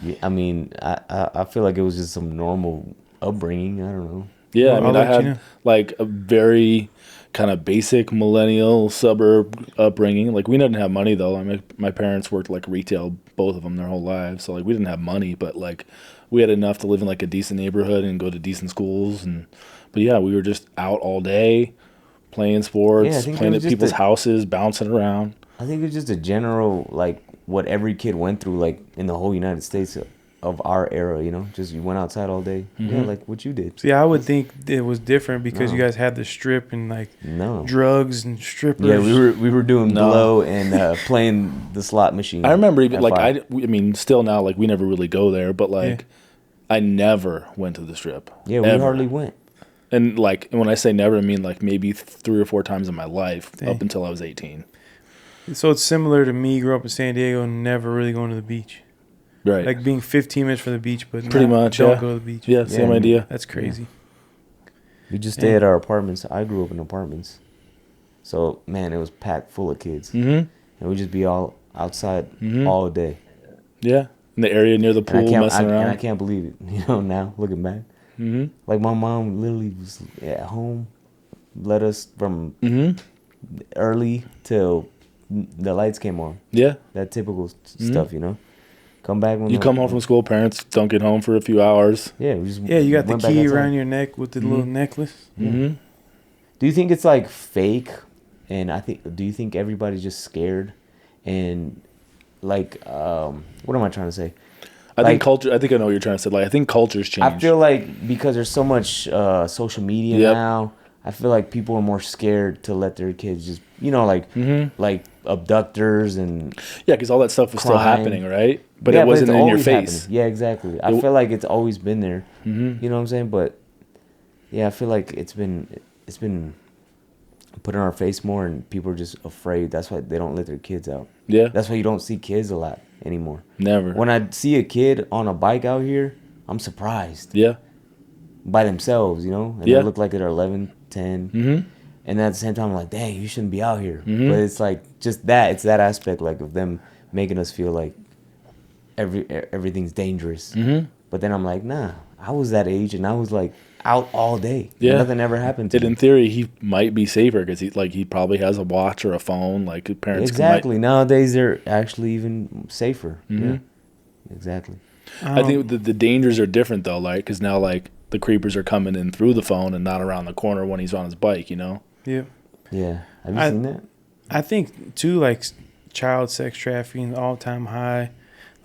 Yeah, I mean, I feel like it was just some normal upbringing. I don't know. Yeah, Well, I mean, I'll I let you had know. like a very kind of basic millennial suburb upbringing. Like we didn't have money though. I mean, my parents worked like retail, both of them their whole lives. So like we didn't have money, but like we had enough to live in like a decent neighborhood and go to decent schools. But yeah, we were just out all day playing sports, playing at people's houses, bouncing around. I think it's just a general, like, what every kid went through, like, in the whole United States of our era, you know? Just you went outside all day. Mm-hmm. Yeah, like what you did. See, I would think it was different because you guys had the strip and, like, drugs and strippers. Yeah, we were doing blow and playing the slot machine. I remember, even, like, I mean, still now, like, we never really go there, but, like, I never went to the strip. Yeah, we hardly went. And, like, when I say never, I mean, like, maybe 3 or 4 times in my life up until I was 18. So it's similar to me growing up in San Diego and never really going to the beach. Right. Like being 15 minutes from the beach, but pretty much don't go to the beach. Yeah, same idea. That's crazy. We just stay at our apartments. I grew up in apartments. So, man, it was packed full of kids. Mm-hmm. And we'd just be all outside all day. Yeah. In the area near the pool, messing around. And I can't believe it, you know, now, looking back. Mm-hmm. Like, my mom literally was at home, let us from early till the lights came on. Yeah. That typical stuff, you know. Come back when you come home from school, parents don't get home for a few hours. Yeah, you got the key around your neck with the little necklace. Mm-hmm. Do you think it's like fake? And do you think everybody's just scared? And like, what am I trying to say? I think culture. I think I know what you're trying to say. Like, I think culture's changed. I feel like because there's so much social media now, I feel like people are more scared to let their kids just, you know, like abductors and because all that stuff was still happening, right? But it wasn't in your face. Happening. Yeah, exactly. I feel like it's always been there. Mm-hmm. You know what I'm saying? But yeah, I feel like it's been put in our face more, and people are just afraid. That's why they don't let their kids out. Yeah, that's why you don't see kids a lot anymore. Never. When I see a kid on a bike out here, I'm surprised. Yeah. By themselves, you know, and they look like they're 11, 10. Mm-hmm. And at the same time, I'm like, dang, you shouldn't be out here. Mm-hmm. But it's like just that. It's that aspect, like, of them making us feel like everything's dangerous. Mm-hmm. But then I'm like, nah, I was that age, and I was like out all day. Yeah, nothing ever happened to me. In theory, he might be safer because he probably has a watch or a phone. Like, his parents. Exactly. Nowadays, they're actually even safer. Mm-hmm. Yeah. Exactly. I think the dangers are different though, like, because now, like, the creepers are coming in through the phone and not around the corner when he's on his bike, you know? Yeah. Yeah. Have you seen that? I think, too, like, child sex trafficking, all-time high.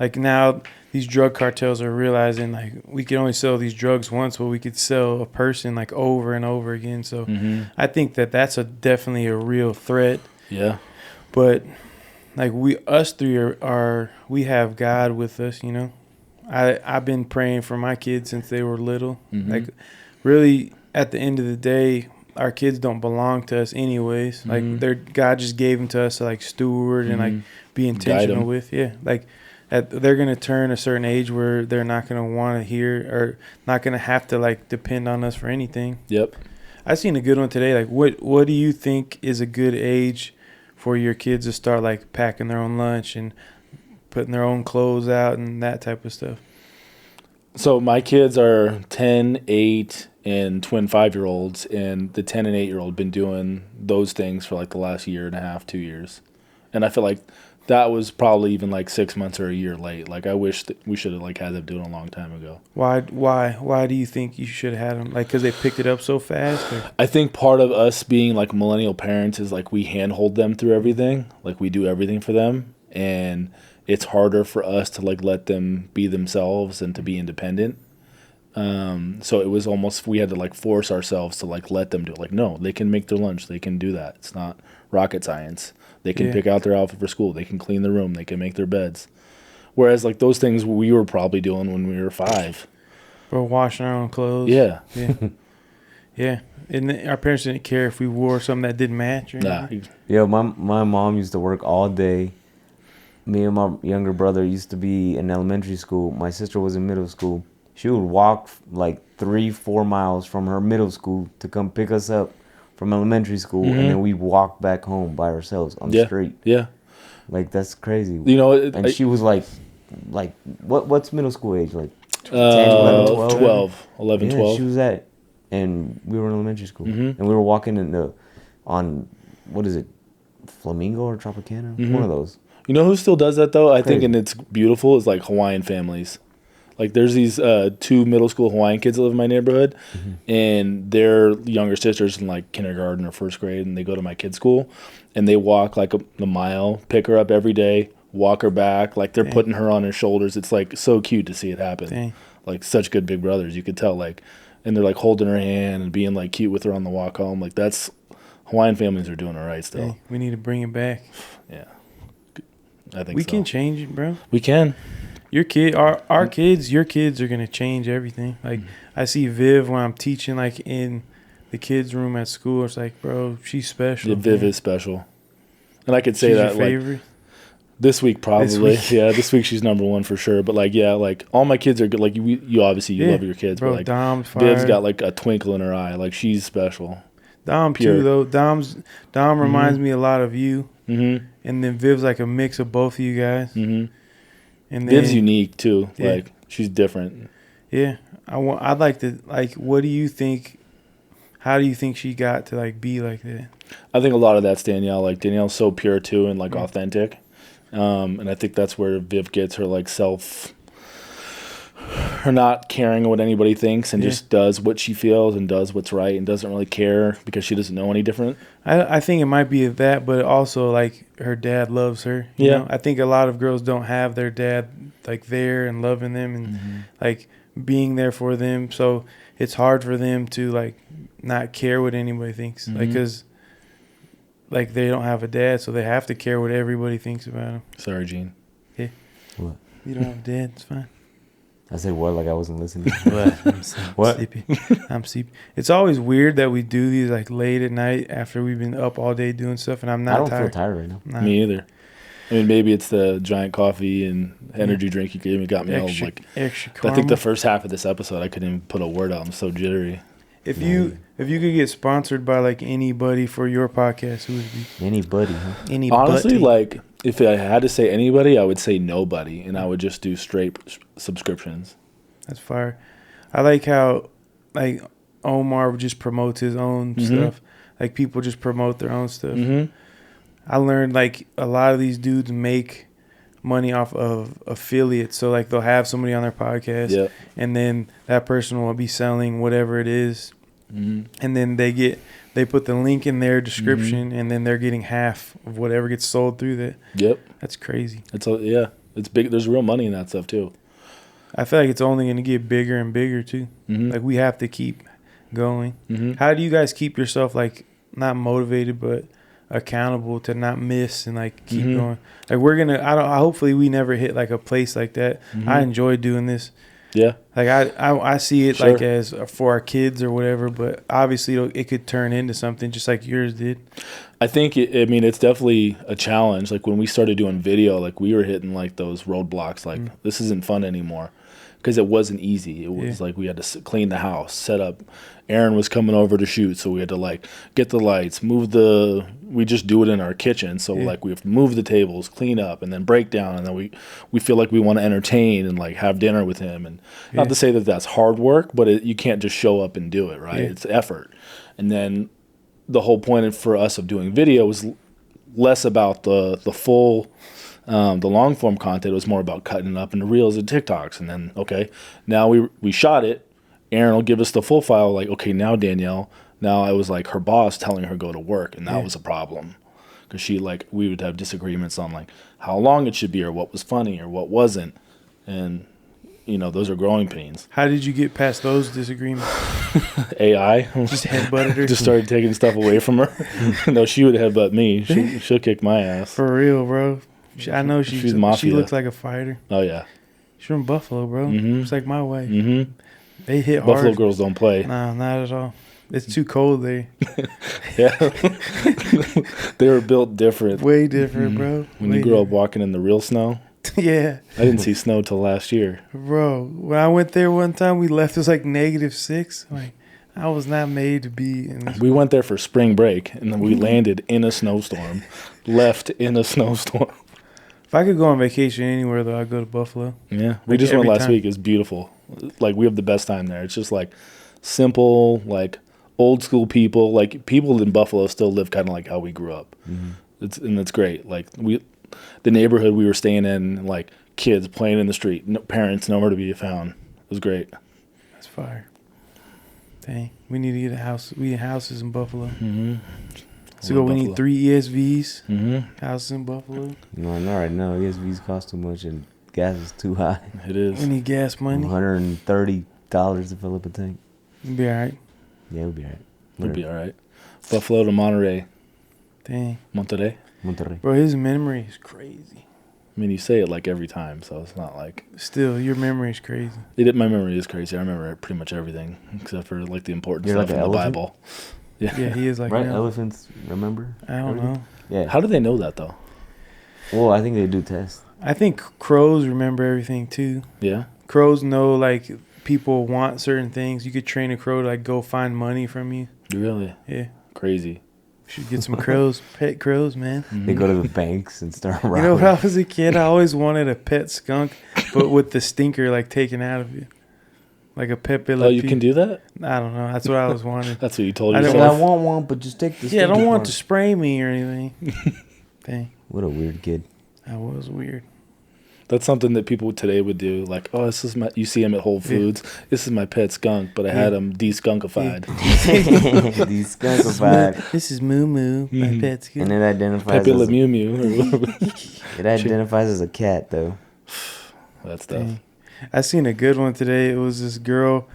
Like, now these drug cartels are realizing, like, we can only sell these drugs once, but we could sell a person, like, over and over again. So I think that's definitely a real threat. Yeah. But, like, us three we have God with us, you know? I've been praying for my kids since they were little. Mm-hmm. Like, really, at the end of the day, our kids don't belong to us anyways. Mm-hmm. Like, God just gave them to us to, like, steward and, like, be intentional with. Yeah, like, they're going to turn a certain age where they're not going to want to hear or not going to have to, like, depend on us for anything. Yep. I seen a good one today. Like, what do you think is a good age for your kids to start, like, packing their own lunch and putting their own clothes out and that type of stuff? So my kids are 10, 8, and twin 5-year-olds, and the 10 and 8-year-old been doing those things for like the last year and a half, 2 years. And I feel like that was probably even like 6 months or a year late. Like, I wish that we should have like had them doing it a long time ago. Why do you think you should have had them? Like, because they picked it up so fast? Or? I think part of us being like millennial parents is like we handhold them through everything. Like, we do everything for them, and it's harder for us to like let them be themselves and to be independent. So it was almost, we had to like force ourselves to like let them do it. Like, no, they can make their lunch. They can do that. It's not rocket science. They can pick out their outfit for school. They can clean their room. They can make their beds. Whereas like those things we were probably doing when we were 5. We're washing our own clothes. Yeah. Yeah. Yeah. And our parents didn't care if we wore something that didn't match or anything. Nah. Yeah, my mom used to work all day. Me and my younger brother used to be in elementary school. My sister was in middle school. She would walk like 3-4 miles from her middle school to come pick us up from elementary school, and then we walk back home by ourselves on the street. Yeah. Like, that's crazy. You know, and she was like what's middle school age? Like 10, 11, 12? 11, 12. She was at, and we were in elementary school. And we were walking in on, what is it, Flamingo or Tropicana? One of those. You know who still does that though? I think, and it's beautiful, is like Hawaiian families. Like there's these 2 middle school Hawaiian kids that live in my neighborhood, and their younger sister's in like kindergarten or first grade, and they go to my kid's school, and they walk like a mile, pick her up every day, walk her back, like they're putting her on their shoulders. It's like so cute to see it happen. Like such good big brothers, you could tell. Like, and they're like holding her hand and being like cute with her on the walk home. Like that's Hawaiian families are doing all right still. We need to bring it back. Yeah. I think we can change it, bro. We can. Your kid, our kids, your kids are gonna change everything. Like I see Viv when I'm teaching, like in the kids' room at school. It's like, bro, she's special. Yeah, Viv is special, and I could say she's that your favorite? Like this week probably. This week she's number 1 for sure. But like like all my kids are good. Like you obviously love your kids, bro, but like Dom's Viv's got like a twinkle in her eye. Like she's special. Dom too though. Dom reminds me a lot of you. And then Viv's like a mix of both of you guys. And then, Viv's unique too. Yeah. Like she's different. Yeah, I'd like to like. What do you think? How do you think she got to like be like that? I think a lot of that's Danielle. Like Danielle's so pure too and like authentic, and I think that's where Viv gets her like her not caring what anybody thinks and just does what she feels and does what's right and doesn't really care because she doesn't know any different. I think it might be that, but also like her dad loves her. You know? I think a lot of girls don't have their dad like there and loving them and like being there for them. So it's hard for them to like not care what anybody thinks. Like, cause like they don't have a dad, so they have to care what everybody thinks about them. Sorry, Gene. Yeah. What? You don't have a dad. It's fine. I said what? Like I wasn't listening. What? Sleepy. I'm sleepy. It's always weird that we do these like late at night after we've been up all day doing stuff, and I'm not tired. I don't feel tired right now. Nah. Me either. I mean, maybe it's the giant coffee and energy drink you gave me got me all like. Extra I think the first half of this episode I couldn't even put a word out. I'm so jittery. If you could get sponsored by like anybody for your podcast, who would it be? Anybody, huh? Anybody. Honestly, like if I had to say anybody, I would say nobody, and I would just do straight subscriptions. That's fire. I like how like Omar just promotes his own stuff. Like people just promote their own stuff. I learned like a lot of these dudes make money off of affiliates. So like they'll have somebody on their podcast and then that person will be selling whatever it is. And then they put the link in their description and then they're getting half of whatever gets sold through that. Yep. That's crazy. It's big. There's real money in that stuff too. I feel like it's only going to get bigger and bigger too. Like we have to keep going. How do you guys keep yourself like not motivated but accountable to not miss and like keep going? Like we're gonna hopefully we never hit like a place like that. I enjoy doing this. Like I see it like as for our kids or whatever, but obviously it could turn into something just like yours did. I think it's definitely a challenge. Like when we started doing video, like we were hitting like those roadblocks, like this isn't fun anymore. Because it wasn't easy. It was like we had to clean the house, set up. Aaron was coming over to shoot, so we had to like get the lights, we just do it in our kitchen. So like we have to move the tables, clean up, and then break down, and then we feel like we want to entertain and like have dinner with him. And not to say that that's hard work, but you can't just show up and do it, right? It's effort. And then the whole point for us of doing video was less about the full. The long form content was more about cutting it up into reels and TikToks. And then, now we shot it. Aaron will give us the full file. Like, okay, now Danielle, now I was like her boss telling her go to work. And that was a problem. Because we would have disagreements on like how long it should be or what was funny or what wasn't. And, those are growing pains. How did you get past those disagreements? AI. Just headbutted her? Just started taking stuff away from her. No, she would headbutt me. She'll kick my ass. For real, bro. I know she's mafia. She looks like a fighter. Oh, yeah. She's from Buffalo, bro. It's like my way. They hit Buffalo hard. Buffalo girls don't play. Nah, not at all. It's too cold there. They were built different. Way different, bro. When you grew up walking in the real snow. Yeah. I didn't see snow till last year. Bro, when I went there one time, we left. It was like -6. Like, I was not made to be in this. We went there for spring break, and then we landed in a snowstorm. Left in a snowstorm. If I could go on vacation anywhere, though, I'd go to Buffalo. Yeah. We just went last week. It's beautiful. Like, we have the best time there. It's just, like, simple, like, old school people. Like, people in Buffalo still live kind of like how we grew up. Mm-hmm. It's great. Like, the neighborhood we were staying in, like, kids playing in the street, no, parents nowhere to be found. It was great. That's fire. Dang, we need to get a house. We need houses in Buffalo. Mm-hmm. So we need 3 ESVs. Mm-hmm. Houses in Buffalo. No, not right now. ESVs cost too much and gas is too high. It is. We need gas money. $130 to fill up a tank. We'll be all right. Yeah, we'll be all right. We'll be all right. Buffalo to Monterey. Dang. Monterey. Bro, his memory is crazy. I mean, you say it like every time, so it's not like... Still, your memory is crazy. My memory is crazy. I remember pretty much everything, except for, like, the important stuff in the Bible. Yeah, he is like... Right, elephants, remember? I don't know. Yeah. How do they know that, though? Well, I think they do tests. I think crows remember everything, too. Yeah? Crows know, like, people want certain things. You could train a crow to, like, go find money from you. Really? Yeah. Crazy. Should get some crows, pet crows, man. They go to the banks and start robbing. You know, when I was a kid, I always wanted a pet skunk, but with the stinker, like, taken out of you. Like a Pepe Le Pew. Oh, you can do that? I don't know. That's what I was wanting. That's what you told yourself? I want one, but just take the stinker. Yeah, I don't want to spray me or anything. Dang. What a weird kid. That was weird. That's something that people today would do. Like, oh, this is you see him at Whole Foods. Yeah. This is my pet skunk, but I had him de-skunkified. Yeah. De-skunkified. This is Moo Moo, my pet skunk. And it identifies Pepe Le Mew Mew. It identifies as a cat, though. That's tough. Dang. I seen a good one today. It was this girl.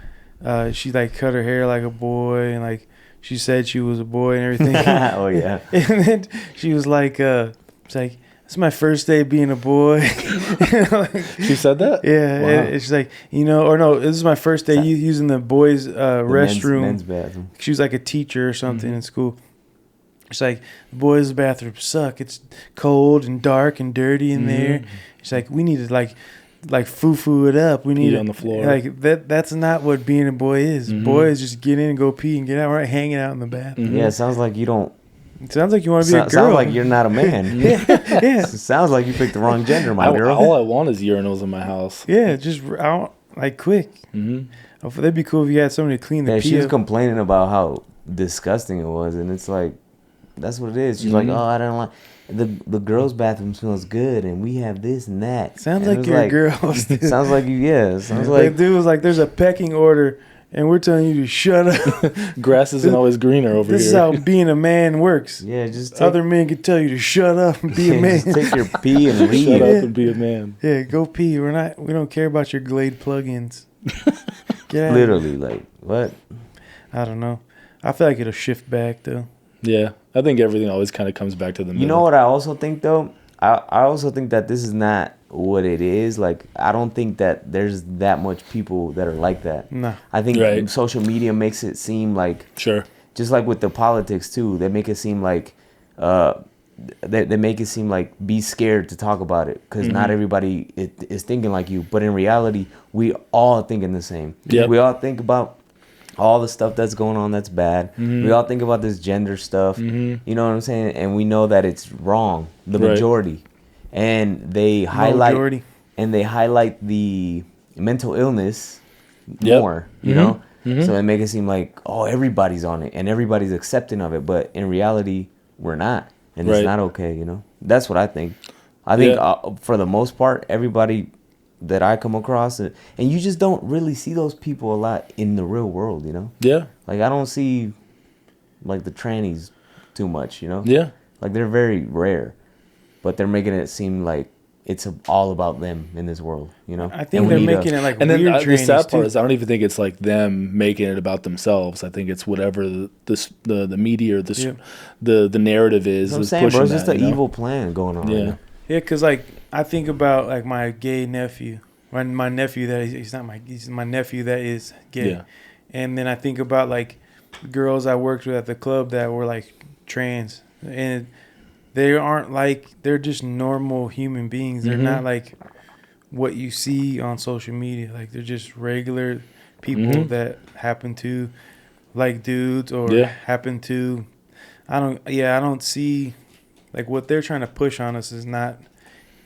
She, like, cut her hair like a boy, and, like, she said she was a boy and everything. Oh, yeah. And then she was like, it's like, it's my first day being a boy. She said that? Yeah. Wow. And she's like, this is my first day using the boys' restroom. Men's bathroom. She was like a teacher or something in school. She's like, the boys' bathroom suck. It's cold and dark and dirty in there. She's like, we need to like foo-foo it up. We need on the floor. Like that's not what being a boy is. Boys just get in and go pee and get out. We're not hanging out in the bathroom. Yeah, it sounds like you don't. It sounds like you want to be a girl. Sounds like you're not a man. Yeah. It sounds like you picked the wrong gender, my girl. All I want is urinals in my house. Yeah, just out like quick. Mm-hmm. That'd be cool if you had somebody to clean the pee. She was complaining about how disgusting it was, and it's like, that's what it is. She's like, oh, I don't like the girls' bathroom smells good, and we have this and that. Sounds like you're girls. Sounds like you. Yeah, sounds like dude was like, there's a pecking order. And we're telling you to shut up. Grass isn't always greener over here. This is how being a man works. Yeah, just other men can tell you to shut up and be a man. Just take your pee and leave. Shut up and be a man. Yeah, go pee. We don't care about your Glade plugins. Get out. Literally, like what? I don't know. I feel like it'll shift back though. Yeah, I think everything always kind of comes back to the middle. You know what I also think though? I also think that this is not what it is. Like, I don't think that there's that much people that are like that. No. I think social media makes it seem like, sure, just like with the politics too, they make it seem like they make it seem like be scared to talk about it because not everybody is thinking like you. But in reality, we all thinking the same. Yep. We all think about all the stuff that's going on that's bad. We all think about this gender stuff. You know what I'm saying? And we know that it's wrong, the majority. And they highlight the mental illness more, you know? So they make it seem like, oh, everybody's on it and everybody's accepting of it. But in reality, we're not. And it's not okay, you know? That's what I think. I think for the most part, everybody that I come across, and you just don't really see those people a lot in the real world, you know? Yeah. Like, I don't see, like, the trannies too much, you know? Yeah. Like, they're very rare. But they're making it seem like it's all about them in this world, you know? I think they're making it like and weird then the sad part too. is I don't even think it's like them making it about themselves. I think it's whatever the media or the narrative is. I'm saying, bro, it's just an evil plan going on. Yeah. Right now. Yeah, because, like, I think about, like, my gay nephew. My nephew that he's my nephew that is gay. Yeah. And then I think about, like, girls I worked with at the club that were, like, trans. And they aren't like, they're just normal human beings. They're not like what you see on social media. Like, they're just regular people that happen to like dudes or happen to, I don't see, like, what they're trying to push on us is not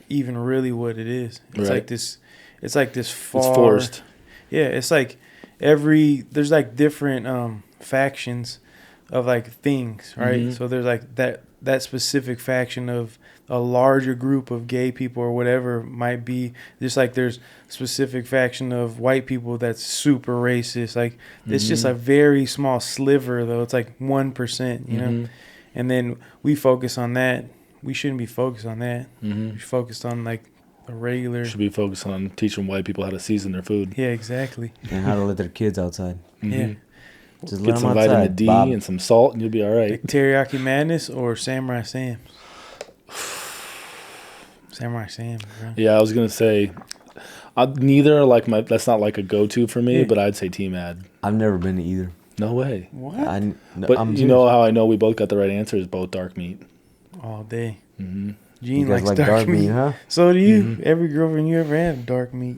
even really what it is. It's like this, it's like this far. It's forced. Yeah, it's like there's like different factions of like things, right? Mm-hmm. So there's like that specific faction of a larger group of gay people or whatever might be, just like there's specific faction of white people that's super racist. Like it's just a very small sliver though. It's like 1%, you know? And then we focus on that. We shouldn't be focused on that. We focused on like a regular. Should be focused on teaching white people how to season their food. Yeah, exactly. And how to let their kids outside. Yeah. Just get some vitamin D and some salt, and you'll be all right. Like Teriyaki Madness or Samurai Sam's? Samurai Sam, bro. Yeah, I was gonna say neither are like that's not like a go-to for me, but I'd say T-Mad. I've never been to either. No way. What? But you know how I know we both got the right answer is both dark meat. All day. Gene likes dark meat, huh? So do you. Every girlfriend you ever had, dark meat.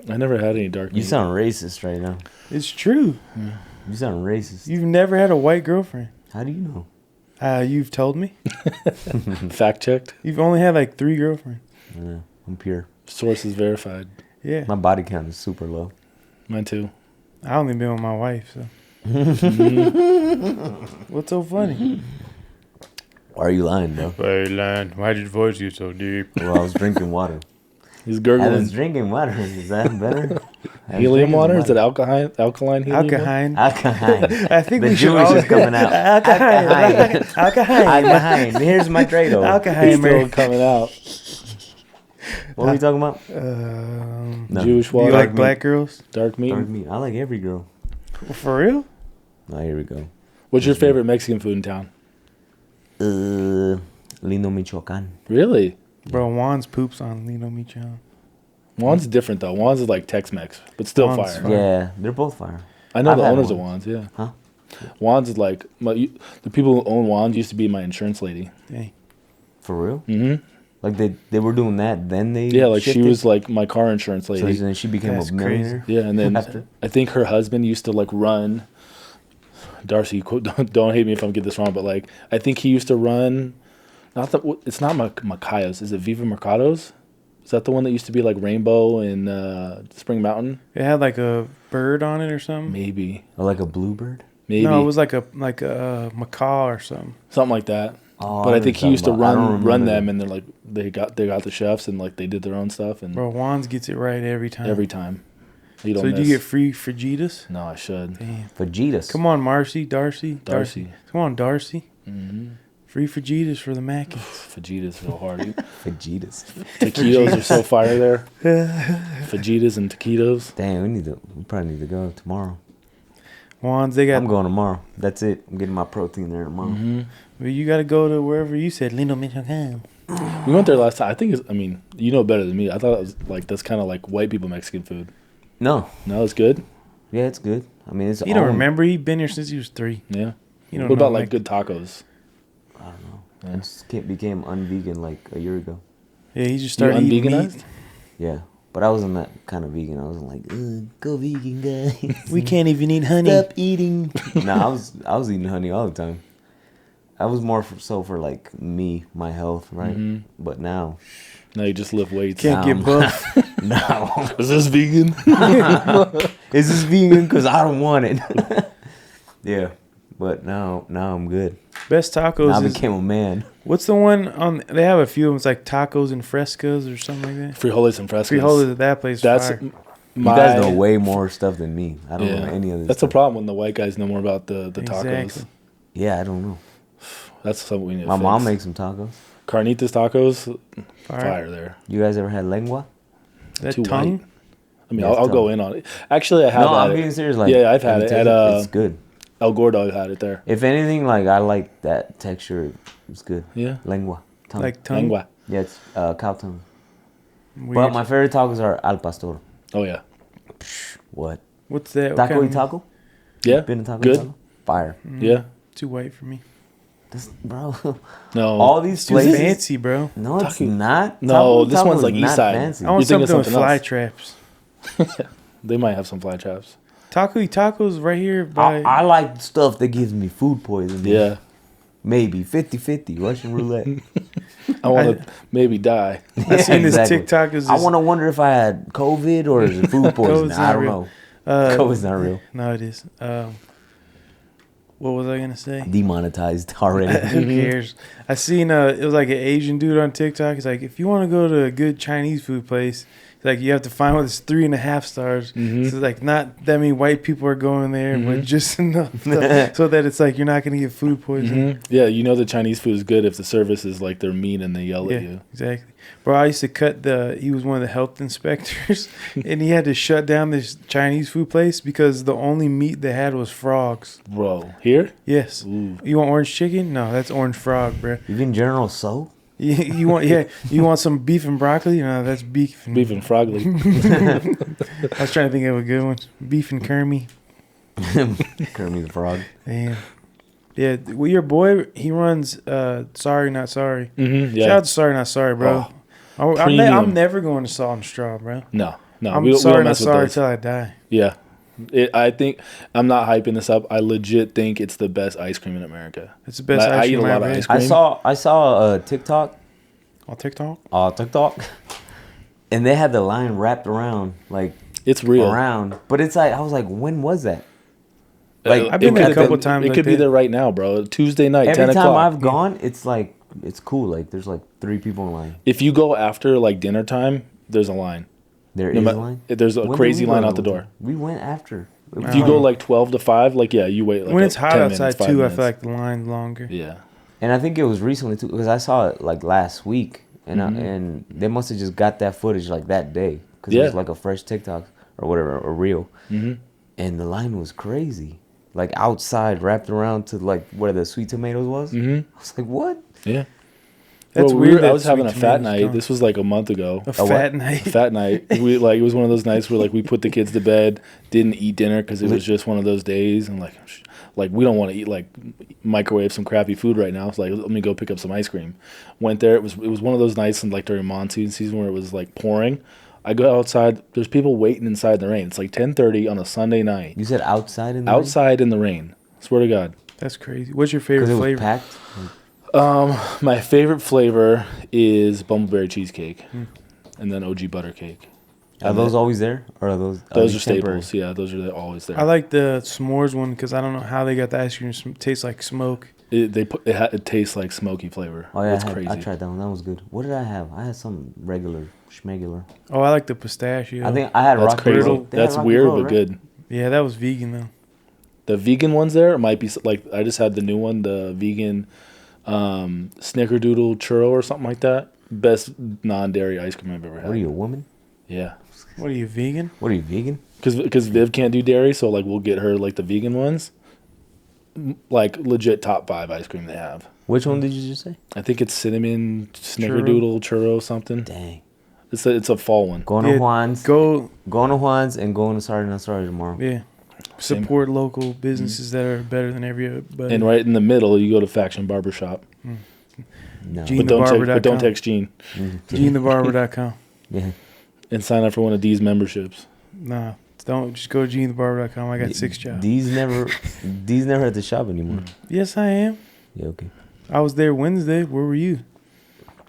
I never had any dark meat. You sound racist right now. It's true. Yeah. You sound racist. You've never had a white girlfriend. How do you know? You've told me. Fact checked. You've only had like 3 girlfriends. Yeah, I'm pure. Sources verified. Yeah. My body count is super low. Mine too. I only been with my wife, so. What's so funny? Why are you lying, though? Why are you lying? Why did your voice get so deep? Well, I was drinking water. He's gurgling. I was drinking water. Is that better? Helium water? Is it alkaline helium? Alkaline. I think the we should Jewish is coming out. Alkaline. Here's my Trado. Alkaline. It's still coming out. What are we talking about? No. Jewish water. You like black girls? Dark meat? Dark meat. I like every girl. For real? Oh, here we go. What's your favorite Mexican food in town? Lindo Michoacan. Really? Bro, Juan's poops on Lindo Michoacan. Juan's different, though. Juan's is like Tex-Mex, but still fire. Yeah, they're both fire. I know the owners of Juan's, yeah. Huh? Juan's is like, the people who own Juan's used to be my insurance lady. Dang. For real? Mm-hmm. Like they were doing that, then they like shifted? she was like my car insurance lady. So then she became a millionaire? Yeah, and then I think her husband used to like run, Darcy, don't hate me if I'm getting this wrong, but like, I think he used to run, it's not Macayo's, is it Viva Mercados? Is that the one that used to be like Rainbow in Spring Mountain? It had like a bird on it or something? Maybe. Or like a bluebird? Maybe. No, it was like a macaw or something. Something like that. Oh, but I think he used to run them, and they're like they got the chefs, and like they did their own stuff. And bro, Juan's gets it right every time. Every time. You don't so miss. do you get free fajitas? No, I should. Damn. Fajitas. Come on, Darcy. Come on, Darcy. Mm-hmm. Free fajitas for the Makin. Fajitas so hard. Fajitas. Taquitos are so fire there. Fajitas and taquitos. Damn, we probably need to go tomorrow. Juan's, they got. I'm going tomorrow. That's it. I'm getting my protein there tomorrow. Mm-hmm. Well, you got to go to wherever you said, Lindo Michoacan. We went there last time. I think you know better than me. I thought it was like that's kind of like white people Mexican food. No, it's good. Yeah, it's good. I mean, it's. You don't remember? He's been here since he was 3. Yeah. You don't what about like good tacos? I don't know. Yeah. I just became unvegan like a year ago. Yeah, he just started eating meat. Yeah, but I wasn't that kind of vegan. I wasn't like, go vegan, guys. We can't even eat honey. Stop eating. No, I was eating honey all the time. I was more for like me, my health, right? Mm-hmm. But now you just lift weights. Can't get buff. No. Is this vegan? Is this vegan? Because I don't want it. Yeah, but now I'm good. Best tacos. Now I became a man. What's the one on? They have a few of them. It's like tacos and frescas or something like that. Frijoles and frescas. Frijoles at that place. That's fire. You guys know way more stuff than me. I don't know any of this. That's stuff. the problem when the white guys know more about the exactly. tacos. Yeah, I don't know. That's something we need to My fix. mom makes some tacos. Carnitas tacos, fire there. You guys ever had lengua? That tongue? White. I mean, I'll go in on it. Actually, I have. No, I'm being serious. Like, yeah, I've had it. It's good. El Gordo, I've had it there. If anything, like I like that texture. It's good. Yeah. Lengua. Tongue. Like tongue? Lengua. Yeah, it's cow tongue. Weird. But my favorite tacos are al pastor. Oh yeah. What? What's that? Taco y taco? Yeah. Been a taco good. Taco? Fire. Mm, yeah. Too white for me. Bro. No. All these too places. fancy, bro. No, it's not. No, this one's like east side. Fancy. I want something with fly else. traps. They might have some fly traps. Taco y tacos right here by. I like stuff that gives me food poisoning. Yeah. Maybe 50-50 Russian roulette. I want to maybe die. I seen this TikTok. I want to wonder if I had COVID or is it food poisoning. I don't know. COVID's not real. No, it is. What was I gonna say? Demonetized already. Who cares? I seen it was like an Asian dude on TikTok. He's like, if you want to go to a good Chinese food place, like you have to find one that's 3.5 stars. Mm-hmm. So like not that many white people are going there, but just enough so that it's like you're not gonna get food poisoning. Mm-hmm. Yeah, you know the Chinese food is good if the service is like they're mean and they yell at you. Exactly. Bro, I used to he was one of the health inspectors, and he had to shut down this Chinese food place because the only meat they had was frogs. Bro, here? Yes. Ooh. You want orange chicken? No, that's orange frog, bro. Even General So? You want some beef and broccoli? No, that's beef and frogly. I was trying to think of a good one. Beef and Kermie. Kermie the frog. Damn. Yeah, well, your boy, he runs Sorry Not Sorry. Mm-hmm, yeah. Shout out to Sorry Not Sorry, bro. I'm never going to Salt and Straw, bro. No. I'm sorry not sorry till I die. Yeah. I think I'm not hyping this up. I legit think it's the best ice cream in America. It's the best ice cream. I eat a lot of ice cream. I saw a TikTok. TikTok. And they had the line wrapped around like it's real around, but it's like I was like, when was that? Like I've been there a couple times. It could be there right now, bro. Tuesday night, 10 o'clock. Every time I've gone, it's like it's cool. Like there's like 3 people in line. If you go after like dinner time, there's a line. There is a line? There's a crazy line out the door. We went after. If you go like 12 to 5, like, yeah, you wait. Like when it's hot outside, too, minutes. I feel like the line's longer. Yeah. And I think it was recently, too, because I saw it like last week. And and they must have just got that footage like that day. Because it was like a fresh TikTok or whatever, or reel. Mm-hmm. And the line was crazy. Like outside, wrapped around to like where the sweet tomatoes was. Mm-hmm. I was like, what? Yeah. That's weird. I was having a fat night. Gone. This was like a month ago. A fat night. Fat night. It was one of those nights where like we put the kids to bed, didn't eat dinner because it was just one of those days, and like we don't want to eat like microwave some crappy food right now. So like let me go pick up some ice cream. Went there. It was one of those nights and like during monsoon season where it was like pouring. I go outside. There's people waiting inside the rain. It's like 10:30 on a Sunday night. You said outside in the rain? In the rain. Swear to God. That's crazy. What's your favorite flavor? Was packed? My favorite flavor is bumbleberry cheesecake, and then OG butter cake. Are those always there, or are those? Those are staples. Yeah, those are always there. I like the s'mores one because I don't know how they got the ice cream taste like smoke. It tastes like smoky flavor. Oh yeah, it's crazy. I tried that one. That was good. What did I have? I had some regular schmegular. Oh, I like the pistachio. I think I had Rocky crazy. Road. That's weird, Road, but right? Good. Yeah, that was vegan though. The vegan ones there might be like I just had the new one, the vegan. Snickerdoodle churro or something like that. Best non-dairy ice cream I've ever had. What are you, a woman? Yeah. What are you, vegan? What are you, vegan? Because Viv can't do dairy, so like we'll get her like the vegan ones. Like legit top 5 ice cream they have. Which one did you just say? I think it's cinnamon Snickerdoodle churro something. Dang. It's a fall one. Going to Juan's. Going to Juan's and going to Sorry Not Sorry tomorrow. Yeah. Support local businesses that are better than everybody. And right in the middle, you go to Faction Barbershop. No. But don't text Gene. GeneTheBarber.com. Yeah. And sign up for one of D's memberships. Nah, don't. Just go to GeneTheBarber.com. I got 6 jobs. D's never at the shop anymore. Yes, I am. Yeah, okay. I was there Wednesday. Where were you?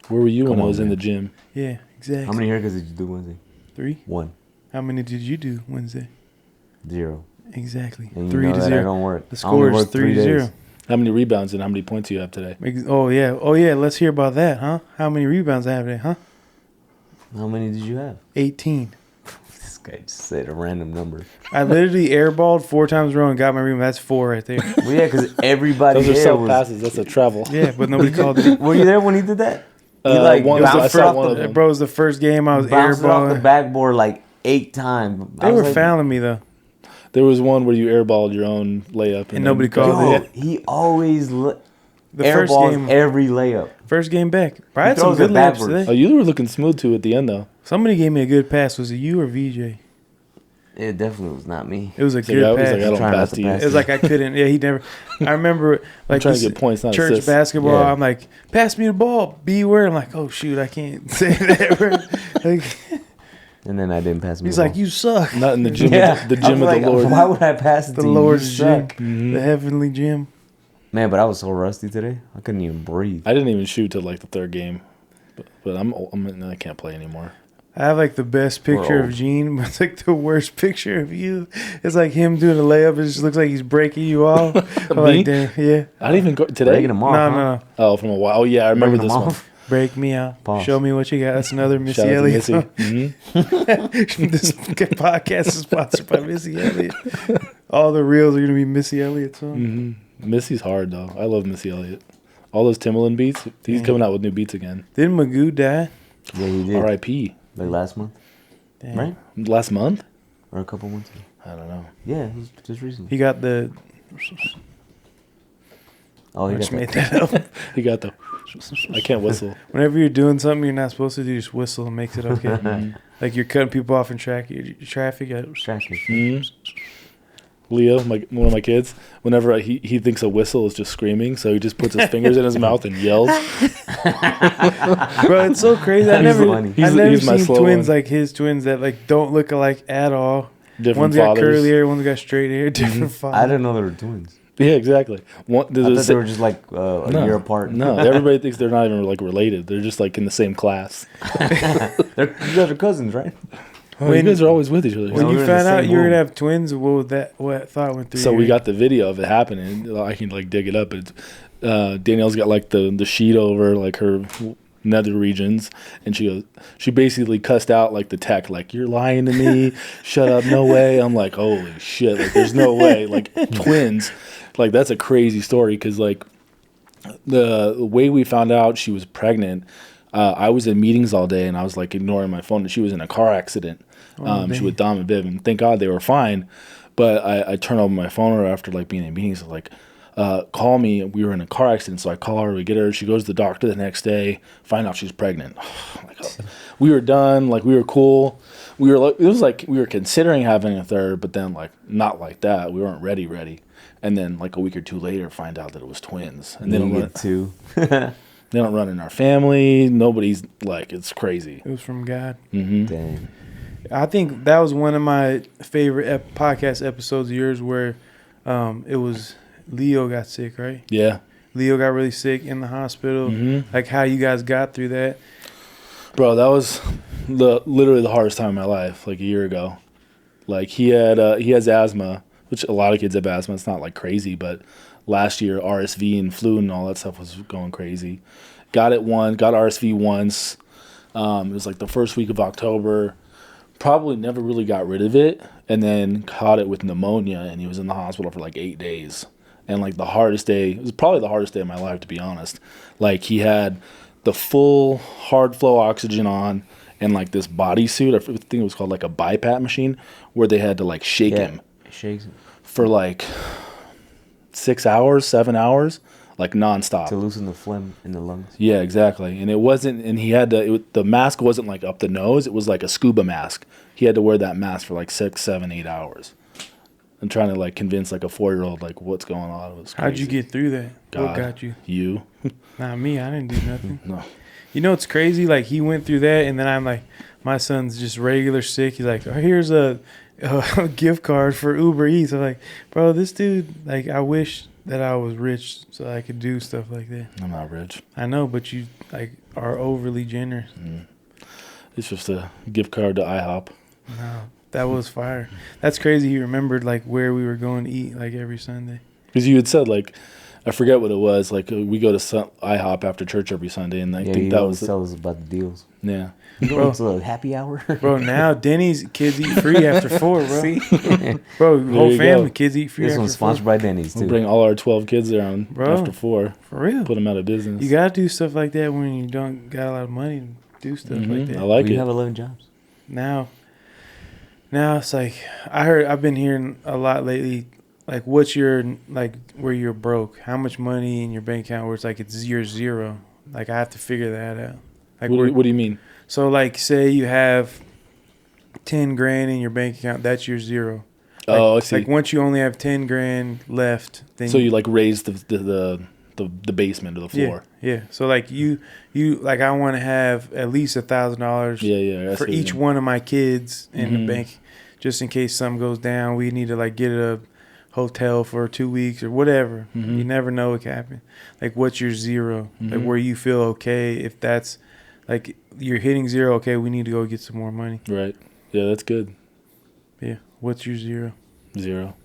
Where were you when I was in the gym? Yeah, exactly. How many haircuts did you do Wednesday? 3. 1. How many did you do Wednesday? 0. Exactly. And 3 to 0. I don't work. The score is 3 to 0. How many rebounds and how many points do you have today? Oh yeah. Let's hear about that, huh? How many rebounds I have today, huh? How many did you have? 18. This guy just said a random number. I literally airballed 4 times in a row and got my rebound. That's 4 right there. Well, yeah, because everybody those are self passes. That's a travel. Yeah, but nobody called it. Were you there when he did that? He bounced off the bro. It was the first game I was airballing off the airballing. backboard like 8 times. They were fouling me though. There was one where you airballed your own layup and nobody called it. He always the first game every layup. First game back. Bro, I had some good layups today. Oh, you were looking smooth too at the end though. Somebody gave me a good pass. Was it you or VJ? It definitely was not me. It was a good pass. I don't pass to you. It was like I couldn't. Yeah, he never. I remember like trying to get points, not church assists. basketball. Yeah. I'm like, pass me the ball. B word. I'm like, oh shoot, I can't say that. Like, and then I didn't pass him. He's like, you suck. Not in the gym. The gym of the Lord. Why would I pass it to the you? Lord's gym, Mm-hmm. the heavenly gym. Man, but I was so rusty today. I couldn't even breathe. I didn't even shoot till like the 3rd game, but I can't play anymore. I have like the best picture of Gene, but it's like the worst picture of you. It's like him doing a layup. It just looks like he's breaking you off. I'm like, damn, yeah. I didn't even go today. Breaking him off, No. Oh, from a while. Oh yeah, I remember this one. Break me out. Pause. Show me what you got. That's another Missy Shout Elliott. Missy. Mm-hmm. This podcast is sponsored by Missy Elliott. All the reels are gonna be Missy Elliott songs. Mm-hmm. Missy's hard though. I love Missy Elliott. All those Timbaland beats. He's coming out with new beats again. Didn't Magoo die? Yeah, he did. R.I.P. Like last month. Damn. Right? Last month? Or a couple months ago. I don't know. Yeah, it was just recently. He got the. Oh, he just made that up. He got the. I can't whistle. Whenever you're doing something you're not supposed to do, just whistle and makes it okay. Like you're cutting people off in traffic. Mm-hmm. Leo, one of my kids, whenever he thinks a whistle is just screaming, so he just puts his fingers in his mouth and yells. Bro, it's so crazy. I've never seen twins one. like his twins that like don't look alike at all. Different one's fathers. got curly hair, one's got straight hair, different fathers. I didn't know they were twins. Yeah, exactly. I thought they were just like a year apart. No, everybody thinks they're not even like related. They're just like in the same class. You guys are cousins, right? You guys are always with each other. When you found out you were gonna have twins, what thought went through? So we got the video of it happening. I can like dig it up. It's, Danielle's got like the sheet over like her nether regions, and she basically cussed out like the tech, like, you're lying to me, shut up, no way. I'm like, holy shit, like there's no way, like twins, like that's a crazy story because like the way we found out she was pregnant. I was in meetings all day and I was like ignoring my phone, and she was in a car accident. She was Dom and Viv, and thank God they were fine. But I turned over my phone after like being in meetings, like, call me. We were in a car accident, so I call her, we get her. She goes to the doctor the next day, find out she's pregnant. We were done, like we were cool. We were like, it was like we were considering having a third, but then like not like that. We weren't ready. And then like a week or two later, find out that it was twins. And then get two. They don't run in our family. Nobody's like, it's crazy. It was from God. Mm-hmm. Dang. I think that was one of my favorite podcast episodes of yours where it was Leo got sick, right? Yeah. Leo got really sick in the hospital. Mm-hmm. Like how you guys got through that. Bro, that was literally the hardest time of my life, like a year ago. Like he has asthma, which a lot of kids have asthma. It's not like crazy, but last year RSV and flu and all that stuff was going crazy. Got RSV once. It was like the first week of October. Probably never really got rid of it, and then caught it with pneumonia, and he was in the hospital for like 8 days. And like the hardest day, it was probably the hardest day of my life, to be honest. Like he had the full hard flow oxygen on and like this bodysuit, I think it was called like a BiPAP machine, where they had to like shake him. Shakes for like 6 hours, 7 hours, like nonstop. To loosen the phlegm in the lungs. Yeah, exactly. And it wasn't, and he had to, the mask wasn't like up the nose. It was like a scuba mask. He had to wear that mask for like 6, 7, 8 hours. I'm trying to like convince like a 4-year-old like what's going on. It was crazy. How'd you get through that? God, what got you? You. Not me. I didn't do nothing. No. You know, it's crazy. Like he went through that, and then I'm like, my son's just regular sick. He's like, oh, here's a gift card for Uber Eats. I'm like, bro, this dude, like, I wish that I was rich so I could do stuff like that. I'm not rich. I know, but you like are overly generous. It's just a gift card to IHOP. No, that was fire. That's crazy. He remembered like where we were going to eat like every Sunday. Because you had said like, I forget what it was. Like we go to IHOP after church every Sunday, and I think that was tell us about the deals. Yeah. Bro, it's a happy hour. Bro, now Denny's kids eat free after 4, bro. See? Bro, whole family kids eat free this after 4. This one's sponsored by Denny's, too. We'll bring all our 12 kids there after 4. For real. Put them out of business. You got to do stuff like that when you don't got a lot of money to do stuff like that. I like it. You have 11 jobs. Now it's like, I've been hearing a lot lately, like what's your, like where you're broke, how much money in your bank account where it's like it's year zero. Like I have to figure that out. Like what do you mean? So like say you have 10 grand in your bank account, that's your zero. Like, I see. Like once you only have 10 grand left, then so you like raise the basement of the floor. Yeah. So like you like I want to have at least $1,000. Yeah. For each one of my kids in the bank, just in case something goes down. We need to like get a hotel for 2 weeks or whatever. You never know what can happen. Like what's your zero? Like where you feel okay if that's like you're hitting zero. Okay, we need to go get some more money. Right. Yeah, that's good. Yeah. What's your zero? Zero.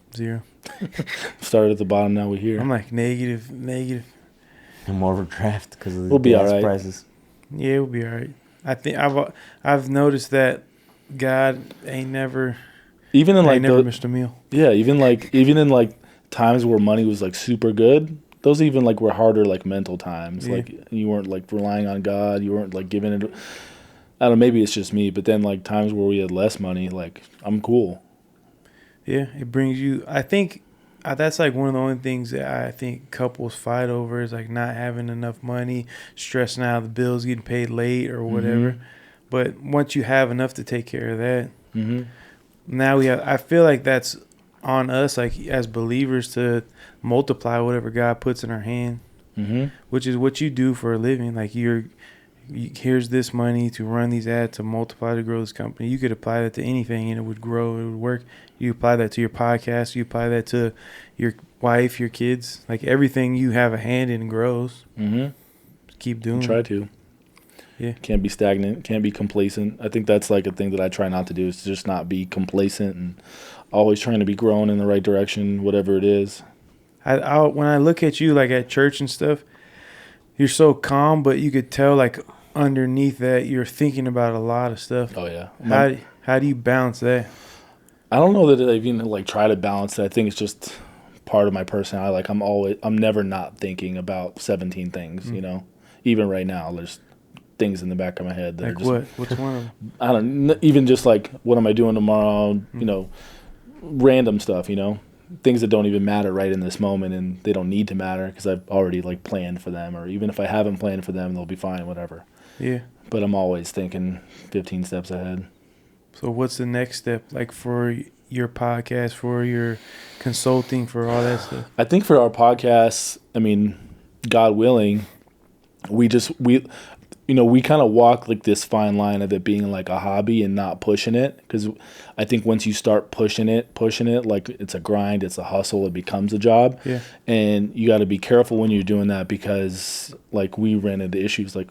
Started at the bottom. Now we're here. I'm like negative. I'm overdraft because of the we'll be gas all right. prices. Yeah, we'll be all right. I think I've noticed that God ain't never missed a meal. Yeah, even in like times where money was like super good, those even like were harder like mental times. Yeah. Like you weren't like relying on God, you weren't like giving it. I don't know, maybe it's just me, but then like times where we had less money, like I'm cool. Yeah, it brings you. I think that's like one of the only things that I think couples fight over is like not having enough money, stressing out the bills, getting paid late or whatever. Mm-hmm. But once you have enough to take care of that, now I feel like that's on us, like as believers, to multiply whatever God puts in our hand, which is what you do for a living. Like here's this money to run these ads, to multiply, to grow this company. You could apply that to anything and it would grow, it would work. You apply that to your podcast, you apply that to your wife, your kids, like everything you have a hand in grows. Just keep doing it. Try to. Yeah. Can't be stagnant, can't be complacent. I think that's like a thing that I try not to do, is to just not be complacent and always trying to be growing in the right direction, whatever it is. When I look at you like at church and stuff, you're so calm, but you could tell like underneath that you're thinking about a lot of stuff. Oh yeah. How do you balance that? I don't know that I even like try to balance it. I think it's just part of my personality. Like I'm never not thinking about 17 things, you know. Even right now, there's things in the back of my head that like are just, what? What's one of them? I don't know, even just like what am I doing tomorrow, you know, random stuff, you know. Things that don't even matter right in this moment, and they don't need to matter because I've already like planned for them, or even if I haven't planned for them, they'll be fine, whatever. Yeah. But I'm always thinking 15 steps ahead. So what's the next step, like for your podcast, for your consulting, for all that stuff? I think for our podcast, I mean, God willing, we kind of walk like this fine line of it being like a hobby and not pushing it. Because I think once you start pushing it, like it's a grind, it's a hustle, it becomes a job. Yeah. And you got to be careful when you're doing that, because like we ran into issues like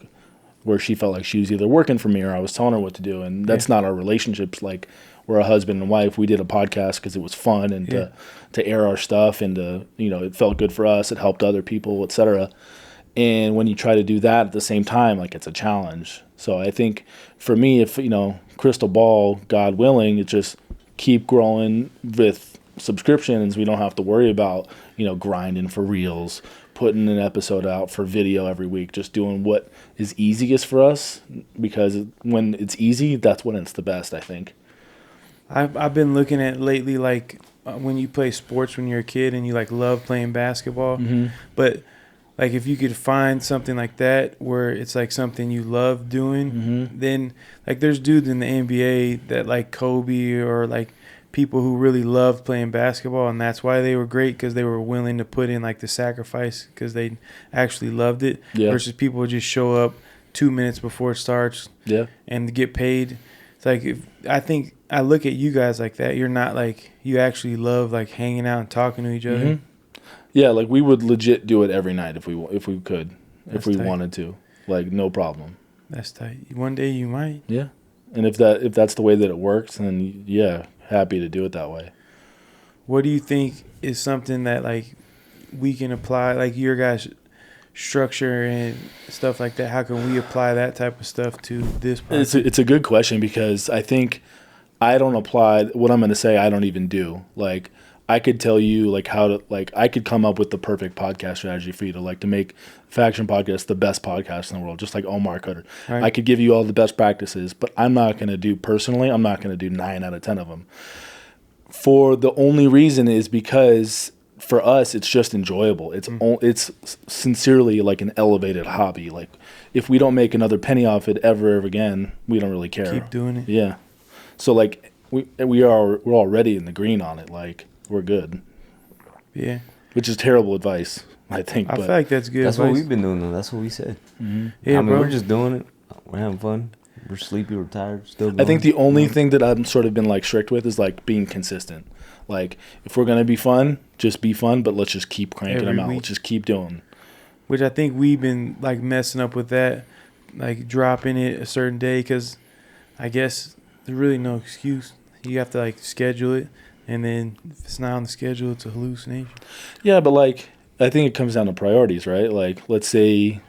where she felt like she was either working for me or I was telling her what to do. And that's not our relationships. Like we're a husband and wife. We did a podcast because it was fun and to air our stuff, and to, you know, it felt good for us. It helped other people, etc. And when you try to do that at the same time, like it's a challenge. So I think for me, if, you know, crystal ball, God willing, it just keep growing with subscriptions. We don't have to worry about, you know, grinding for reels, putting an episode out for video every week, just doing what is easiest for us, because when it's easy, that's when it's the best, I think. I've been looking at lately, like when you play sports when you're a kid and you like love playing basketball, but like if you could find something like that where it's like something you love doing, then like there's dudes in the NBA that like Kobe, or like people who really loved playing basketball, and that's why they were great, because they were willing to put in like the sacrifice because they actually loved it, versus people who just show up 2 minutes before it starts and get paid. It's like, I think I look at you guys like that. You're not like, you actually love like hanging out and talking to each other. Yeah, like we would legit do it every night if we could, That's if we tight. Wanted to, like no problem. That's tight. One day you might. Yeah, and if that's the way that it works, then yeah, happy to do it that way. What do you think is something that like we can apply, like your guys' structure and stuff like that? How can we apply that type of stuff to this project? It's a good question, because I think I don't apply what I'm going to say. I don't even do. Like I could tell you like how to, like I could come up with the perfect podcast strategy for you to like to make Faction Podcast the best podcast in the world, just like Omar could. Right. I could give you all the best practices, but I'm not going to do 9 out of 10 of them. For the only reason is because for us, it's just enjoyable. It's sincerely like an elevated hobby. Like if we don't make another penny off it ever again, we don't really care. Keep doing it. Yeah. So like we're already in the green on it. Like we're good. Yeah. Which is terrible advice, I think. I feel like that's good That's advice. what we've been doing though. That's what we said. Yeah, I mean, bro. we're just doing it. We're having fun. We're sleepy. We're tired. Still going. I think the only thing that I've sort of been like strict with is like being consistent. Like if we're gonna be fun, just be fun, but let's just keep cranking them out. Let's just keep doing. Which I think we've been like messing up with that. like dropping it a certain day, because I guess there's really no excuse. You have to like schedule it, and then if it's not on the schedule, it's a hallucination. Yeah, but like I think it comes down to priorities, right? Like let's say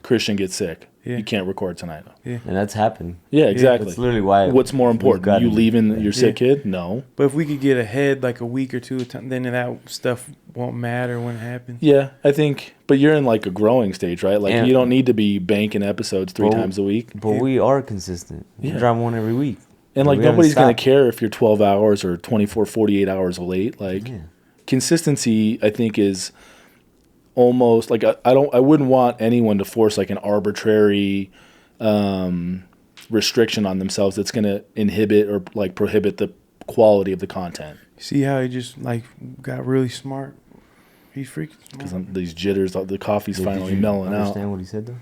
Christian gets sick. Yeah. You can't record tonight. Yeah. And that's happened. Yeah, exactly. That's literally why. What's more important? You leaving your sick kid? No. But if we could get ahead like a week or two, then that stuff won't matter when it happens. Yeah, I think. But you're in like a growing stage, right? Like you don't need to be banking episodes 3 times a week. But we are consistent. We drop one every week. And like nobody's going to care if you're 12 hours or 24, 48 hours late. Like consistency, I think, is almost like I wouldn't want anyone to force like an arbitrary restriction on themselves that's going to inhibit or like prohibit the quality of the content. See how he just like got really smart? He's freaking smart. Because these jitters, the coffee's finally mellowing out. Understand what he said though?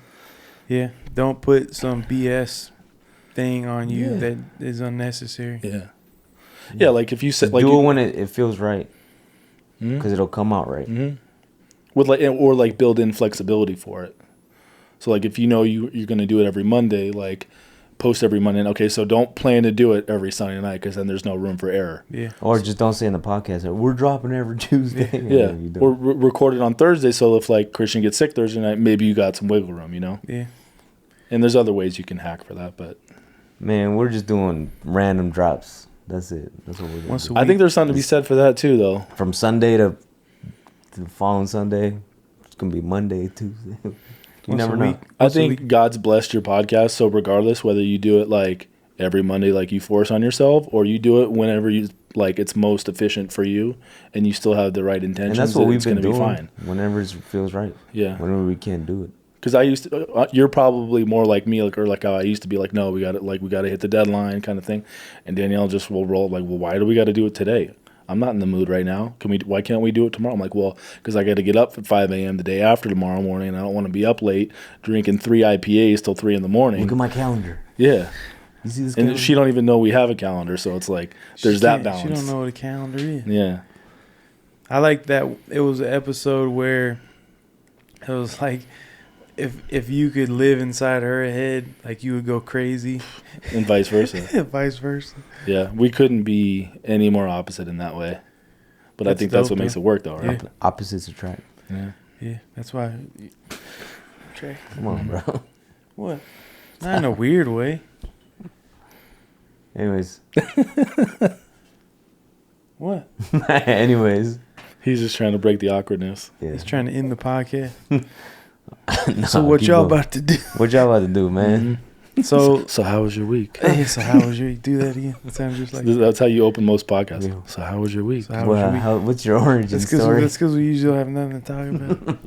Yeah, don't put some BS thing on you that is unnecessary. Yeah, like if you said like do it when it feels right, because it'll come out right. Mm-hmm. With like build in flexibility for it. So like if you're going to do it every Monday, like post every Monday. Okay, so don't plan to do it every Sunday night, because then there's no room for error. Yeah. Or just don't say in the podcast that we're dropping every Tuesday. Yeah. Or record it on Thursday, so if like Christian gets sick Thursday night, maybe you got some wiggle room, Yeah. And there's other ways you can hack for that, but man, we're just doing random drops. That's it. That's what we're doing. I think there's something to be said for that too, though. From Sunday to the following Sunday, it's gonna be Monday, Tuesday. You never know. I think God's blessed your podcast, so regardless whether you do it like every Monday, like you force on yourself, or you do it whenever you like it's most efficient for you, and you still have the right intentions, and that's what we've been doing. Be fine. Whenever it feels right. Yeah. Whenever we can do it. Because I used to, you're probably more like me, like how I used to be, like, no, we got to hit the deadline, kind of thing, and Danielle just will roll like, well, why do we got to do it today? I'm not in the mood right now. Why can't we do it tomorrow? I'm like, well, because I got to get up at 5 a.m. the day after tomorrow morning, and I don't want to be up late drinking 3 IPAs till 3 in the morning. Look at my calendar. Yeah. You see this calendar? And she don't even know we have a calendar, so it's like there's that balance. She don't know what a calendar is. Yeah. I like that. It was an episode where it was like, if you could live inside her head, like you would go crazy. And vice versa. Vice versa. Yeah, we couldn't be any more opposite in that way. But I think that's what makes it work, though, right? Yeah. Opposites attract. Yeah. Yeah, that's why. Come on, bro. What? Not in a weird way. Anyways. What? Anyways. He's just trying to break the awkwardness. Yeah. He's trying to end the podcast. No, so what y'all about to do? What y'all about to do, man? Mm-hmm. So how was your week? Hey, so how was your week? Do that again. That sounds just like that's how you open most podcasts. Yeah. So how was your week? So what's your origin story? That's because we usually have nothing to talk about.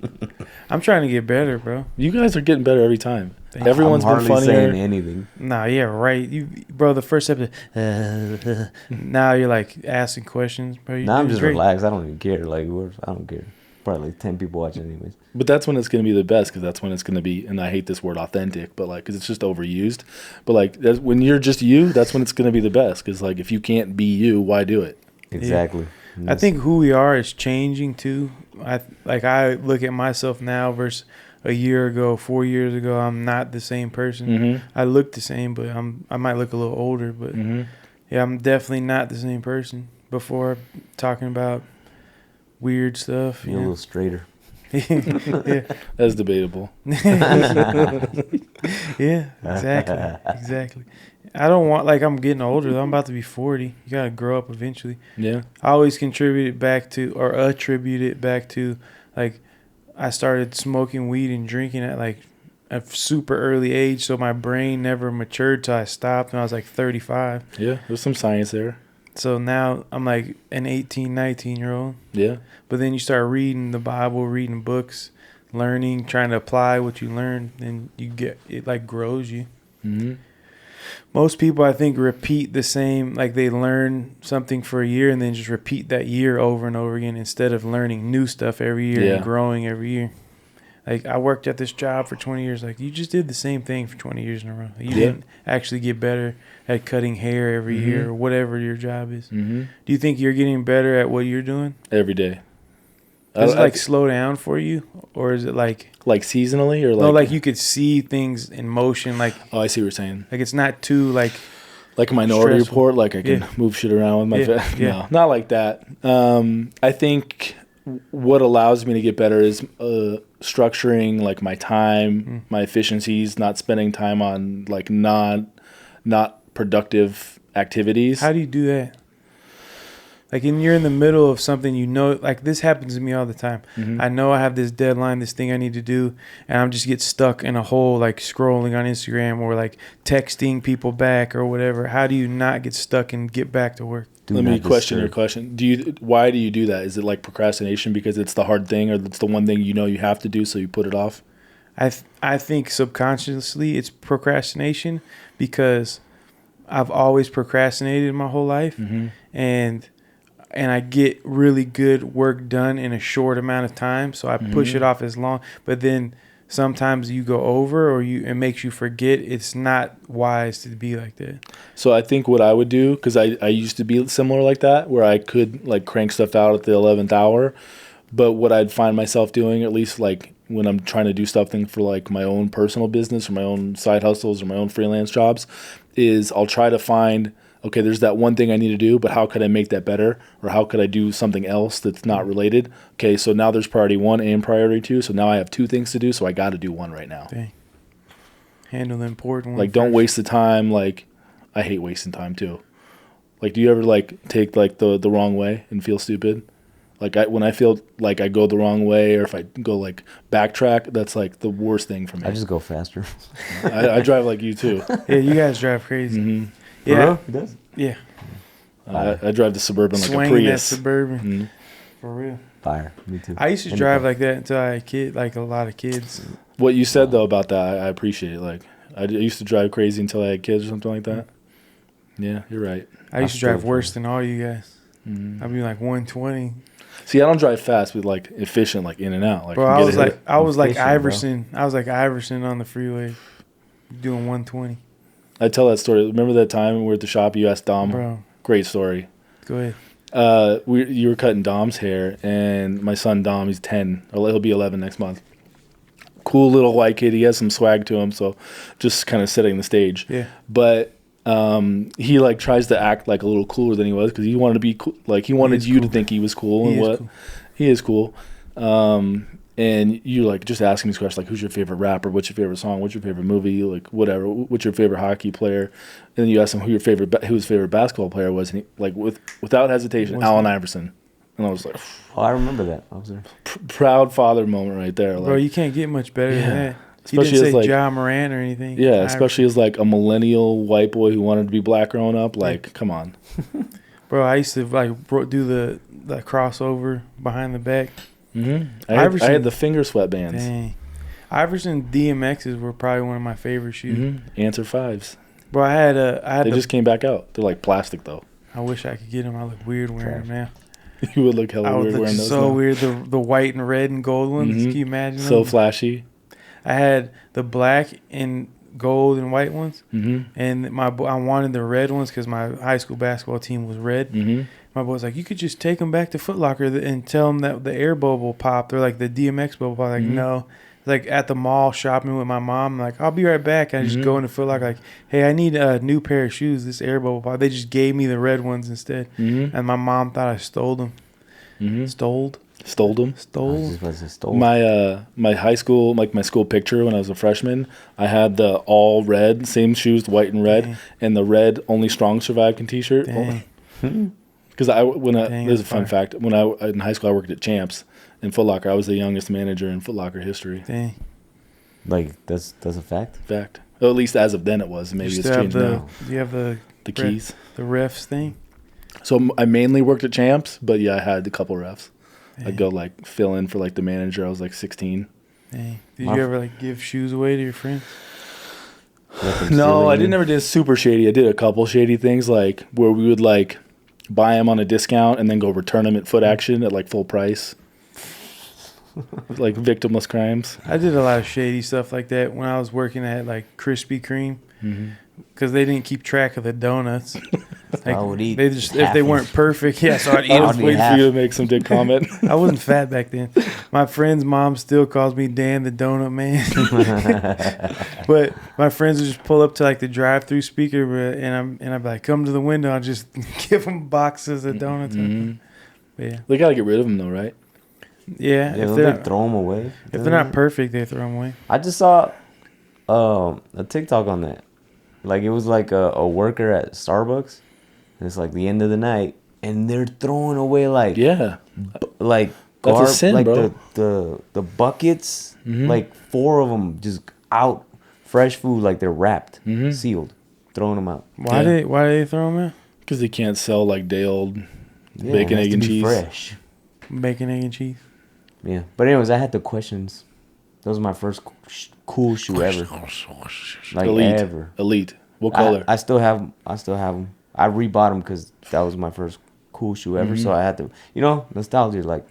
I'm trying to get better, bro. You guys are getting better every time. Everyone's been funnier. Saying anything. Nah, yeah, right. Bro, the first episode. Now you're like asking questions, bro. Now I'm just relaxed. I don't even care. Like I don't care. Probably like 10 people watching anyways. But that's when it's going to be the best, because that's when it's going to be, and I hate this word authentic, but like, because it's just overused. But like, when you're just you, that's when it's going to be the best. Because like, if you can't be you, why do it? Exactly. Yeah. I think who we are is changing too. I look at myself now versus a year ago, 4 years ago. I'm not the same person. Mm-hmm. I look the same, but I might look a little older. But yeah, I'm definitely not the same person. Before talking about weird stuff. You're a little straighter. Yeah. That's debatable. Yeah, exactly. I don't want, like, I'm getting older though. I'm about to be 40. You gotta grow up eventually. Yeah. I always attribute it back to like I started smoking weed and drinking at like a super early age, so my brain never matured till I stopped when I was like 35. Yeah, there's some science there. So now I'm like an 18, 19-year-old. Yeah. But then you start reading the Bible, reading books, learning, trying to apply what you learn, and you get it, like, grows you. Mm-hmm. Most people, I think, repeat the same, like they learn something for a year and then just repeat that year over and over again instead of learning new stuff every year and growing every year. Like, I worked at this job for 20 years. Like, you just did the same thing for 20 years in a row. You didn't actually get better at cutting hair every year or whatever your job is. Mm-hmm. Do you think you're getting better at what you're doing? Every day. Does it like slow down for you, or is it like seasonally, or like no, like you could see things in motion, like I see what you're saying. Like it's not too like a Minority Report, like I can move shit around with my face. No, not like that. I think what allows me to get better is structuring like my time, my efficiencies, not spending time on like not productive activities. How do you do that? Like, you're in the middle of something, like this happens to me all the time. Mm-hmm. I know I have this deadline, this thing I need to do, and I'm just get stuck in a hole, like scrolling on Instagram or like texting people back or whatever. How do you not get stuck and get back to work? Let me question your question. Why do you do that? Is it like procrastination because it's the hard thing, or it's the one thing you have to do, so you put it off? I think subconsciously it's procrastination because I've always procrastinated my whole life, mm-hmm. and I get really good work done in a short amount of time, so I push it off as long. But then sometimes you go over, or it makes you forget. It's not wise to be like that. So I think what I would do, because I used to be similar like that, where I could like crank stuff out at the 11th hour. But what I'd find myself doing, at least like when I'm trying to do something for like my own personal business or my own side hustles or my own freelance jobs, is I'll try to find, okay, there's that one thing I need to do, but how could I make that better? Or how could I do something else that's not related? Okay, so now there's priority 1 and priority 2. So now I have 2 things to do, so I got to do one right now. Dang. Handle the important one. Like, don't waste the time. Like, I hate wasting time too. Like, do you ever like take like the wrong way and feel stupid? Like when I feel like I go the wrong way, or if I go like backtrack, that's like the worst thing for me. I just go faster. I drive like you too. Yeah, you guys drive crazy. Mm-hmm. Yeah, he does. Yeah. I drive the Suburban like Swinging a Prius. That Suburban. Mm-hmm. For real. Fire. Me too. I used to drive like that until I had like a lot of kids. What you said though about that, I appreciate it. Like I used to drive crazy until I had kids or something like that. Yeah, you're right. I used to drive worse than all you guys. Mm-hmm. I'd be like 120. See, I don't drive fast, but like efficient, like in and out. Like, bro, I was like Iverson. Bro. I was like Iverson on the freeway, doing 120. I tell that story. Remember that time we were at the shop? You asked Dom. Bro, great story. Go ahead. You were cutting Dom's hair, and my son Dom, he's 10, or he'll be 11 next month. Cool little white kid. He has some swag to him, so just kind of setting the stage. Yeah. But he like tries to act like a little cooler than he was, because he wanted to be cool. Like he wanted you to think he was cool. He is cool. And you like just asking these questions like, who's your favorite rapper? What's your favorite song? What's your favorite movie? Like whatever. What's your favorite hockey player? And then you ask him who his favorite basketball player was, and he, like without hesitation, Allen Iverson. And I was like, oh, I remember that. I was there. Proud father moment right there. Like, bro, you can't get much better than that. Especially he didn't say Jon Morant or anything. Yeah, especially as like a millennial white boy who wanted to be black growing up. Like, come on. Bro, I used to like do the crossover behind the back. Mm-hmm. I had the finger sweatbands. Dang. Iverson DMXs were probably one of my favorite shoes. Mm-hmm. Answer 5s. Bro, I had they just came back out. They're like plastic though. I wish I could get them. I look weird wearing them now. You would look hella weird wearing those. So weird. The white and red and gold ones. Mm-hmm. Can you imagine? So flashy. I had the black and gold and white ones, mm-hmm. and I wanted the red ones because my high school basketball team was red. Mm-hmm. My boy's like, you could just take them back to Foot Locker and tell them that the air bubble popped. They're like the DMX bubble popped. Like, no. Like at the mall shopping with my mom. I'm like, I'll be right back. And I just go into Foot Locker like, hey, I need a new pair of shoes. This air bubble popped. They just gave me the red ones instead. Mm-hmm. And my mom thought I stole them. Mm-hmm. Stole them. Stole. My high school, like my school picture when I was a freshman, I had the all red, same shoes, white and red, and the red "Only Strong Survive" T-shirt. Because there's a fun fact. When in high school, I worked at Champs in Foot Locker. I was the youngest manager in Foot Locker history. Dang. Like that's a fact. Fact. Well, at least as of then it was. Maybe it's changed now. Do you have the keys? The refs thing. So I mainly worked at Champs, but yeah, I had a couple refs. Dang. I'd go like fill in for like the manager. I was like 16. Dang. Did you ever like give shoes away to your friends? No, I never did super shady. I did a couple shady things like where we would like buy them on a discount and then go return them at Foot Action at like full price. Like victimless crimes. I did a lot of shady stuff like that when I was working at like Krispy Kreme. Mm-hmm. because they didn't keep track of the donuts. I would eat. They just if they weren't perfect, yeah. So I'd eat. I was waiting for you to make some dick comment. I wasn't fat back then. My friend's mom still calls me Dan the Donut Man. But my friends would just pull up to like the drive-through speaker, and I'd be like, "Come to the window." I'll just give them boxes of donuts. Mm-hmm. Yeah, they gotta get rid of them though, right? Yeah, if they throw them away. If they're not perfect, they throw them away. I just saw a TikTok on that. Like it was like a worker at Starbucks. It's like the end of the night, and they're throwing away like like that's a sin, like bro. the buckets, like 4 of them just out, fresh food, like they're wrapped, sealed, throwing them out. Why do they throw them out? Because they can't sell like day old bacon, egg, and cheese. Fresh bacon, egg, and cheese. Yeah, but anyways, I had the questions. That was my first cool shoe ever. Like elite. What color? I still have them. I rebought them because that was my first cool shoe ever. So I had to, nostalgia. Like,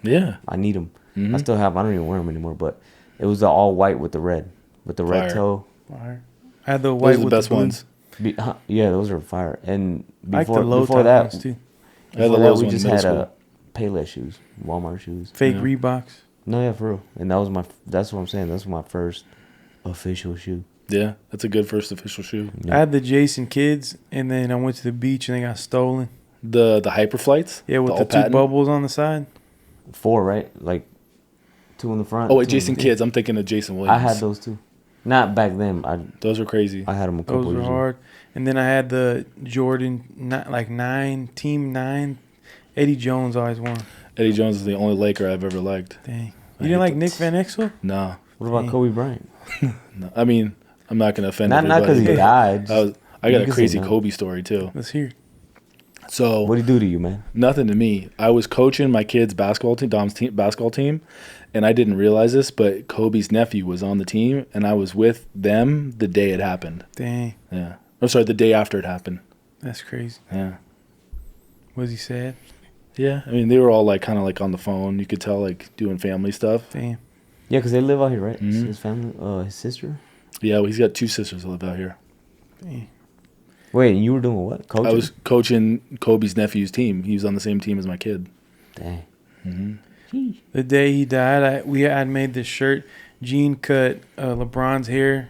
I need them. I still have. I don't even wear them anymore. But it was the all white with the red red toe. Fire. I had the white with the best ones. Yeah, those are fire. And before that, ones too. We just had Payless shoes, Walmart shoes, fake Reeboks. No, yeah, for real. And that's what I'm saying. That's my first official shoe. Yeah, that's a good first official shoe. Yeah. I had the Jason Kids, and then I went to the beach and they got stolen. The Hyperflights? Yeah, with the 2 bubbles on the side. 4, right? Like 2 in the front. Oh, wait, Jason Kids. I'm thinking of Jason Williams. I had those too. Not back then. Those were crazy. I had them a couple years ago. Those were hard. And then I had the Jordan, Team 9. Eddie Jones always won. Eddie Jones is the only Laker I've ever liked. Dang. You didn't like Nick Van Exel? No. What about Kobe Bryant? No. I mean, I'm not going to offend everybody. Not because he died. I got a crazy Kobe story, too. Let's hear. So, what did he do to you, man? Nothing to me. I was coaching my kids' basketball team, Dom's basketball team, and I didn't realize this, but Kobe's nephew was on the team, and I was with them the day it happened. Dang. Yeah. I'm sorry, the day after it happened. That's crazy. Yeah. Was he sad? Yeah. I mean, they were all like kind of like on the phone. You could tell like doing family stuff. Damn. Yeah, because they live out here, right? Mm-hmm. His family, his sister? Yeah, well, he's got 2 sisters that live out here. Damn. Wait, you were doing what? Coaching? I was coaching Kobe's nephew's team. He was on the same team as my kid. Dang. Mm-hmm. The day he died, I made this shirt. Gene cut LeBron's hair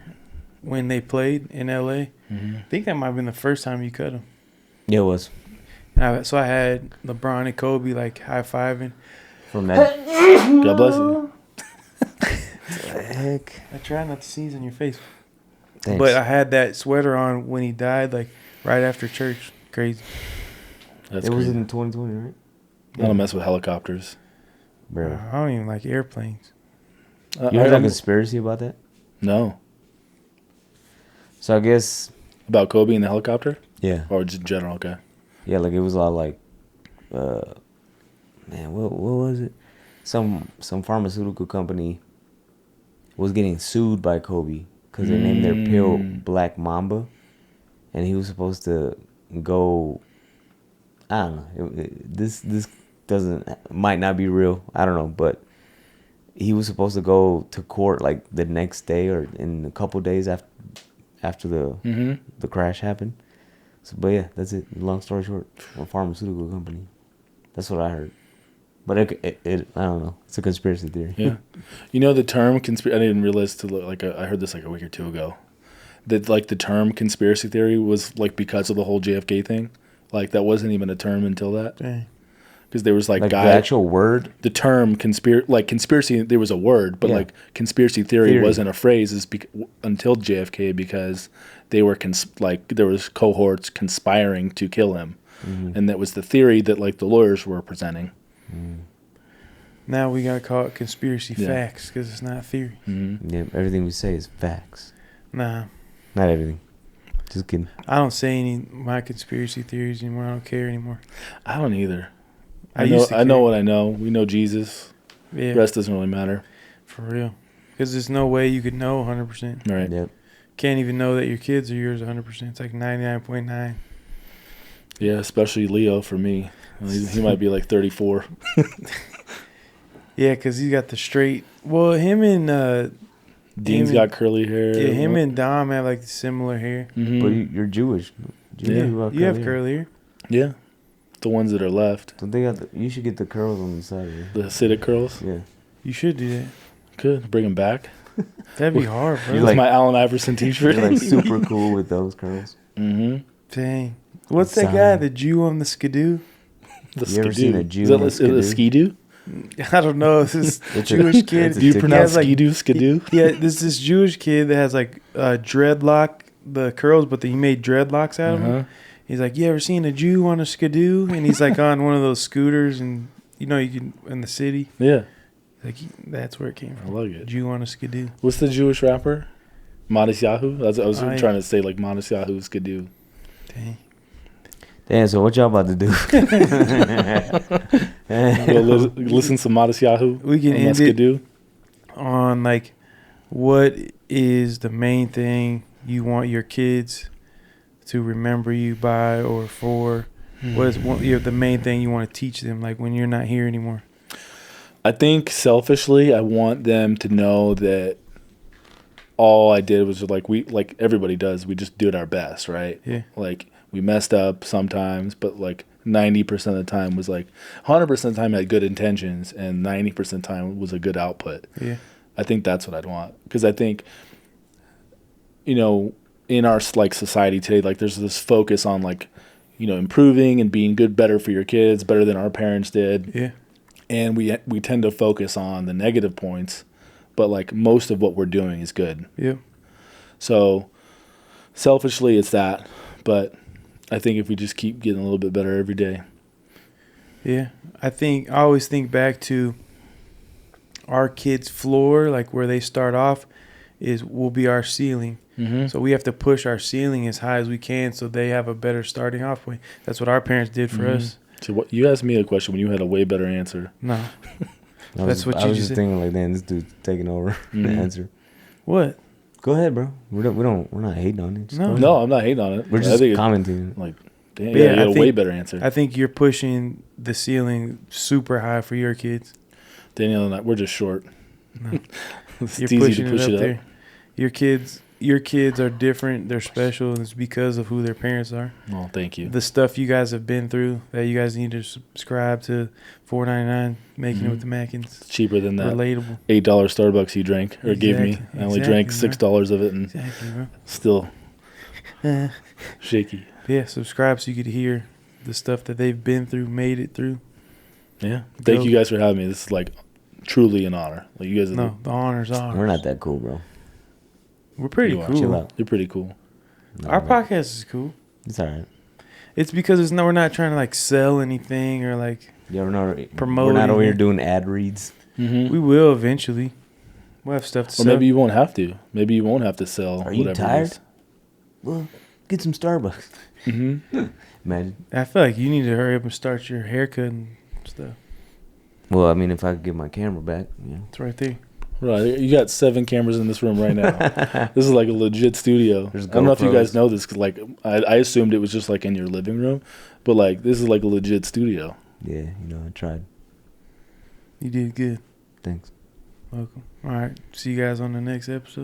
when they played in L.A. Mm-hmm. I think that might have been the first time you cut him. Yeah, it was. So I had LeBron and Kobe like high-fiving. From that. God bless you. What the heck? I try not to sneeze on your face. Thanks. But I had that sweater on when he died, like right after church. Crazy. It was in 2020, right? I don't mess with helicopters. Bro. I don't even like airplanes. You heard a conspiracy about that? No. So I guess... About Kobe and the helicopter? Yeah. Or just in general, okay. Yeah, like it was a lot like... man, what was it? Some pharmaceutical company was getting sued by Kobe because they named their pill Black Mamba, and he was supposed to go. I don't know. This might not be real. I don't know, but he was supposed to go to court like the next day or in a couple days after the crash happened. So, but yeah, that's it. Long story short, a pharmaceutical company. That's what I heard. But it I don't know. It's a conspiracy theory. Yeah, you know the term conspiracy. I didn't realize I heard this like a week or 2 ago. That like the term conspiracy theory was like because of the whole JFK thing. Like that wasn't even a term until that. Because there was like the actual word. The term conspiracy. There was a word, but like conspiracy theory wasn't a phrase. Until JFK because they were there was cohorts conspiring to kill him, and that was the theory that like the lawyers were presenting. Now we gotta call it conspiracy facts because it's not theory. Yeah, everything we say is facts. Nah, not everything. Just kidding. I don't say any of my conspiracy theories anymore. I don't care anymore. I don't either. I know what I know. We know Jesus. Yeah. The rest doesn't really matter. For real, because there's no way you could know 100%. Right. Yep. Can't even know that your kids are yours 100%. It's like 99.9. Yeah, especially Leo for me. He might be like 34. Yeah, because he got the straight. Well, him and Dean's got curly hair. Yeah, him and Dom have like similar hair. Mm-hmm. But you're Jewish. You have curly hair. Yeah, the ones that are left. So they got. You should get the curls on the side. The Hasidic curls. Yeah, you should do that. Could bring them back. That'd be hard, bro. You're like my Allen Iverson T-shirt. You're like super cool with those curls. Mm-hmm. Dang. What's that guy? The Jew on the skidoo? The you ever seen a Jew? Is that a skidoo? I don't know. This Jewish kid. Do you pronounce skidoo? Skidoo? Yeah, this Jewish kid that has like dreadlock the curls, but he made dreadlocks out of them. He's like, you ever seen a Jew on a skidoo? And he's like on one of those scooters, and you can in the city. Yeah. Like that's where it came from. I like it. Jew on a skidoo. What's the Jewish rapper? Modest Yahoo. I was trying to say like Modest Yahoo skidoo. Dang. Damn. So what y'all about to do? Listen to Modest Yahoo. We can end it on like, what is the main thing you want your kids to remember you by or for? What is the main thing you want to teach them, like when you're not here anymore? I think selfishly, I want them to know that all I did was like everybody does. We just did our best, right? Yeah. Like we messed up sometimes, but like 90% of the time was like 100% of the time I had good intentions, and 90% of the time was a good output. Yeah. I think that's what I'd want, because I think, in our like society today, like there's this focus on like, improving and being better for your kids, better than our parents did. Yeah. And we tend to focus on the negative points, but like most of what we're doing is good. Yeah. So selfishly, it's that, but I think if we just keep getting a little bit better every day. Yeah. I always think back to our kids' floor, like where they start off will be our ceiling. Mm-hmm. So we have to push our ceiling as high as we can so they have a better starting off point. That's what our parents did for us. So what, you asked me a question when you had a way better answer. No. That's what you just said. I was just thinking like, damn, this dude's taking over the answer. What? Go ahead, bro. We're not hating on it. No, I'm not hating on it. We're just commenting. Like, damn, you got a way better answer. I think you're pushing the ceiling super high for your kids. Danielle and I, we're just short. No. It's you're easy pushing to push it up there. Your kids are different. They're special. And it's because of who their parents are. Oh, thank you. The stuff you guys have been through that you guys need to subscribe to $4.99, making it with the Mackins. It's cheaper than that relatable $8 Starbucks you drank or gave me. I only drank $6 of it, and still shaky. Yeah, subscribe so you could hear the stuff that they've been through, made it through. Yeah, thank you guys for having me. This is like truly an honor. Like you guys. No, the honor's ours. We're not that cool, bro. We're pretty cool. Chill out. You're pretty cool. No, our podcast is cool. It's all right. It's because we're not trying to like sell anything or like promote. We're not over here doing ad reads. Mm-hmm. We will eventually. We'll have stuff to sell. Or maybe you won't have to. Maybe you won't have to sell. Are you tired? Well, get some Starbucks. Mm-hmm. Imagine. I feel like you need to hurry up and start your haircut and stuff. Well, I mean, if I could get my camera back, yeah. It's right there. Right, you got 7 cameras in this room right now. This is like a legit studio. I don't know if you guys know this, cause like I assumed it was just like in your living room, but like this is like a legit studio. Yeah, I tried. You did good. Thanks. Welcome. All right, see you guys on the next episode.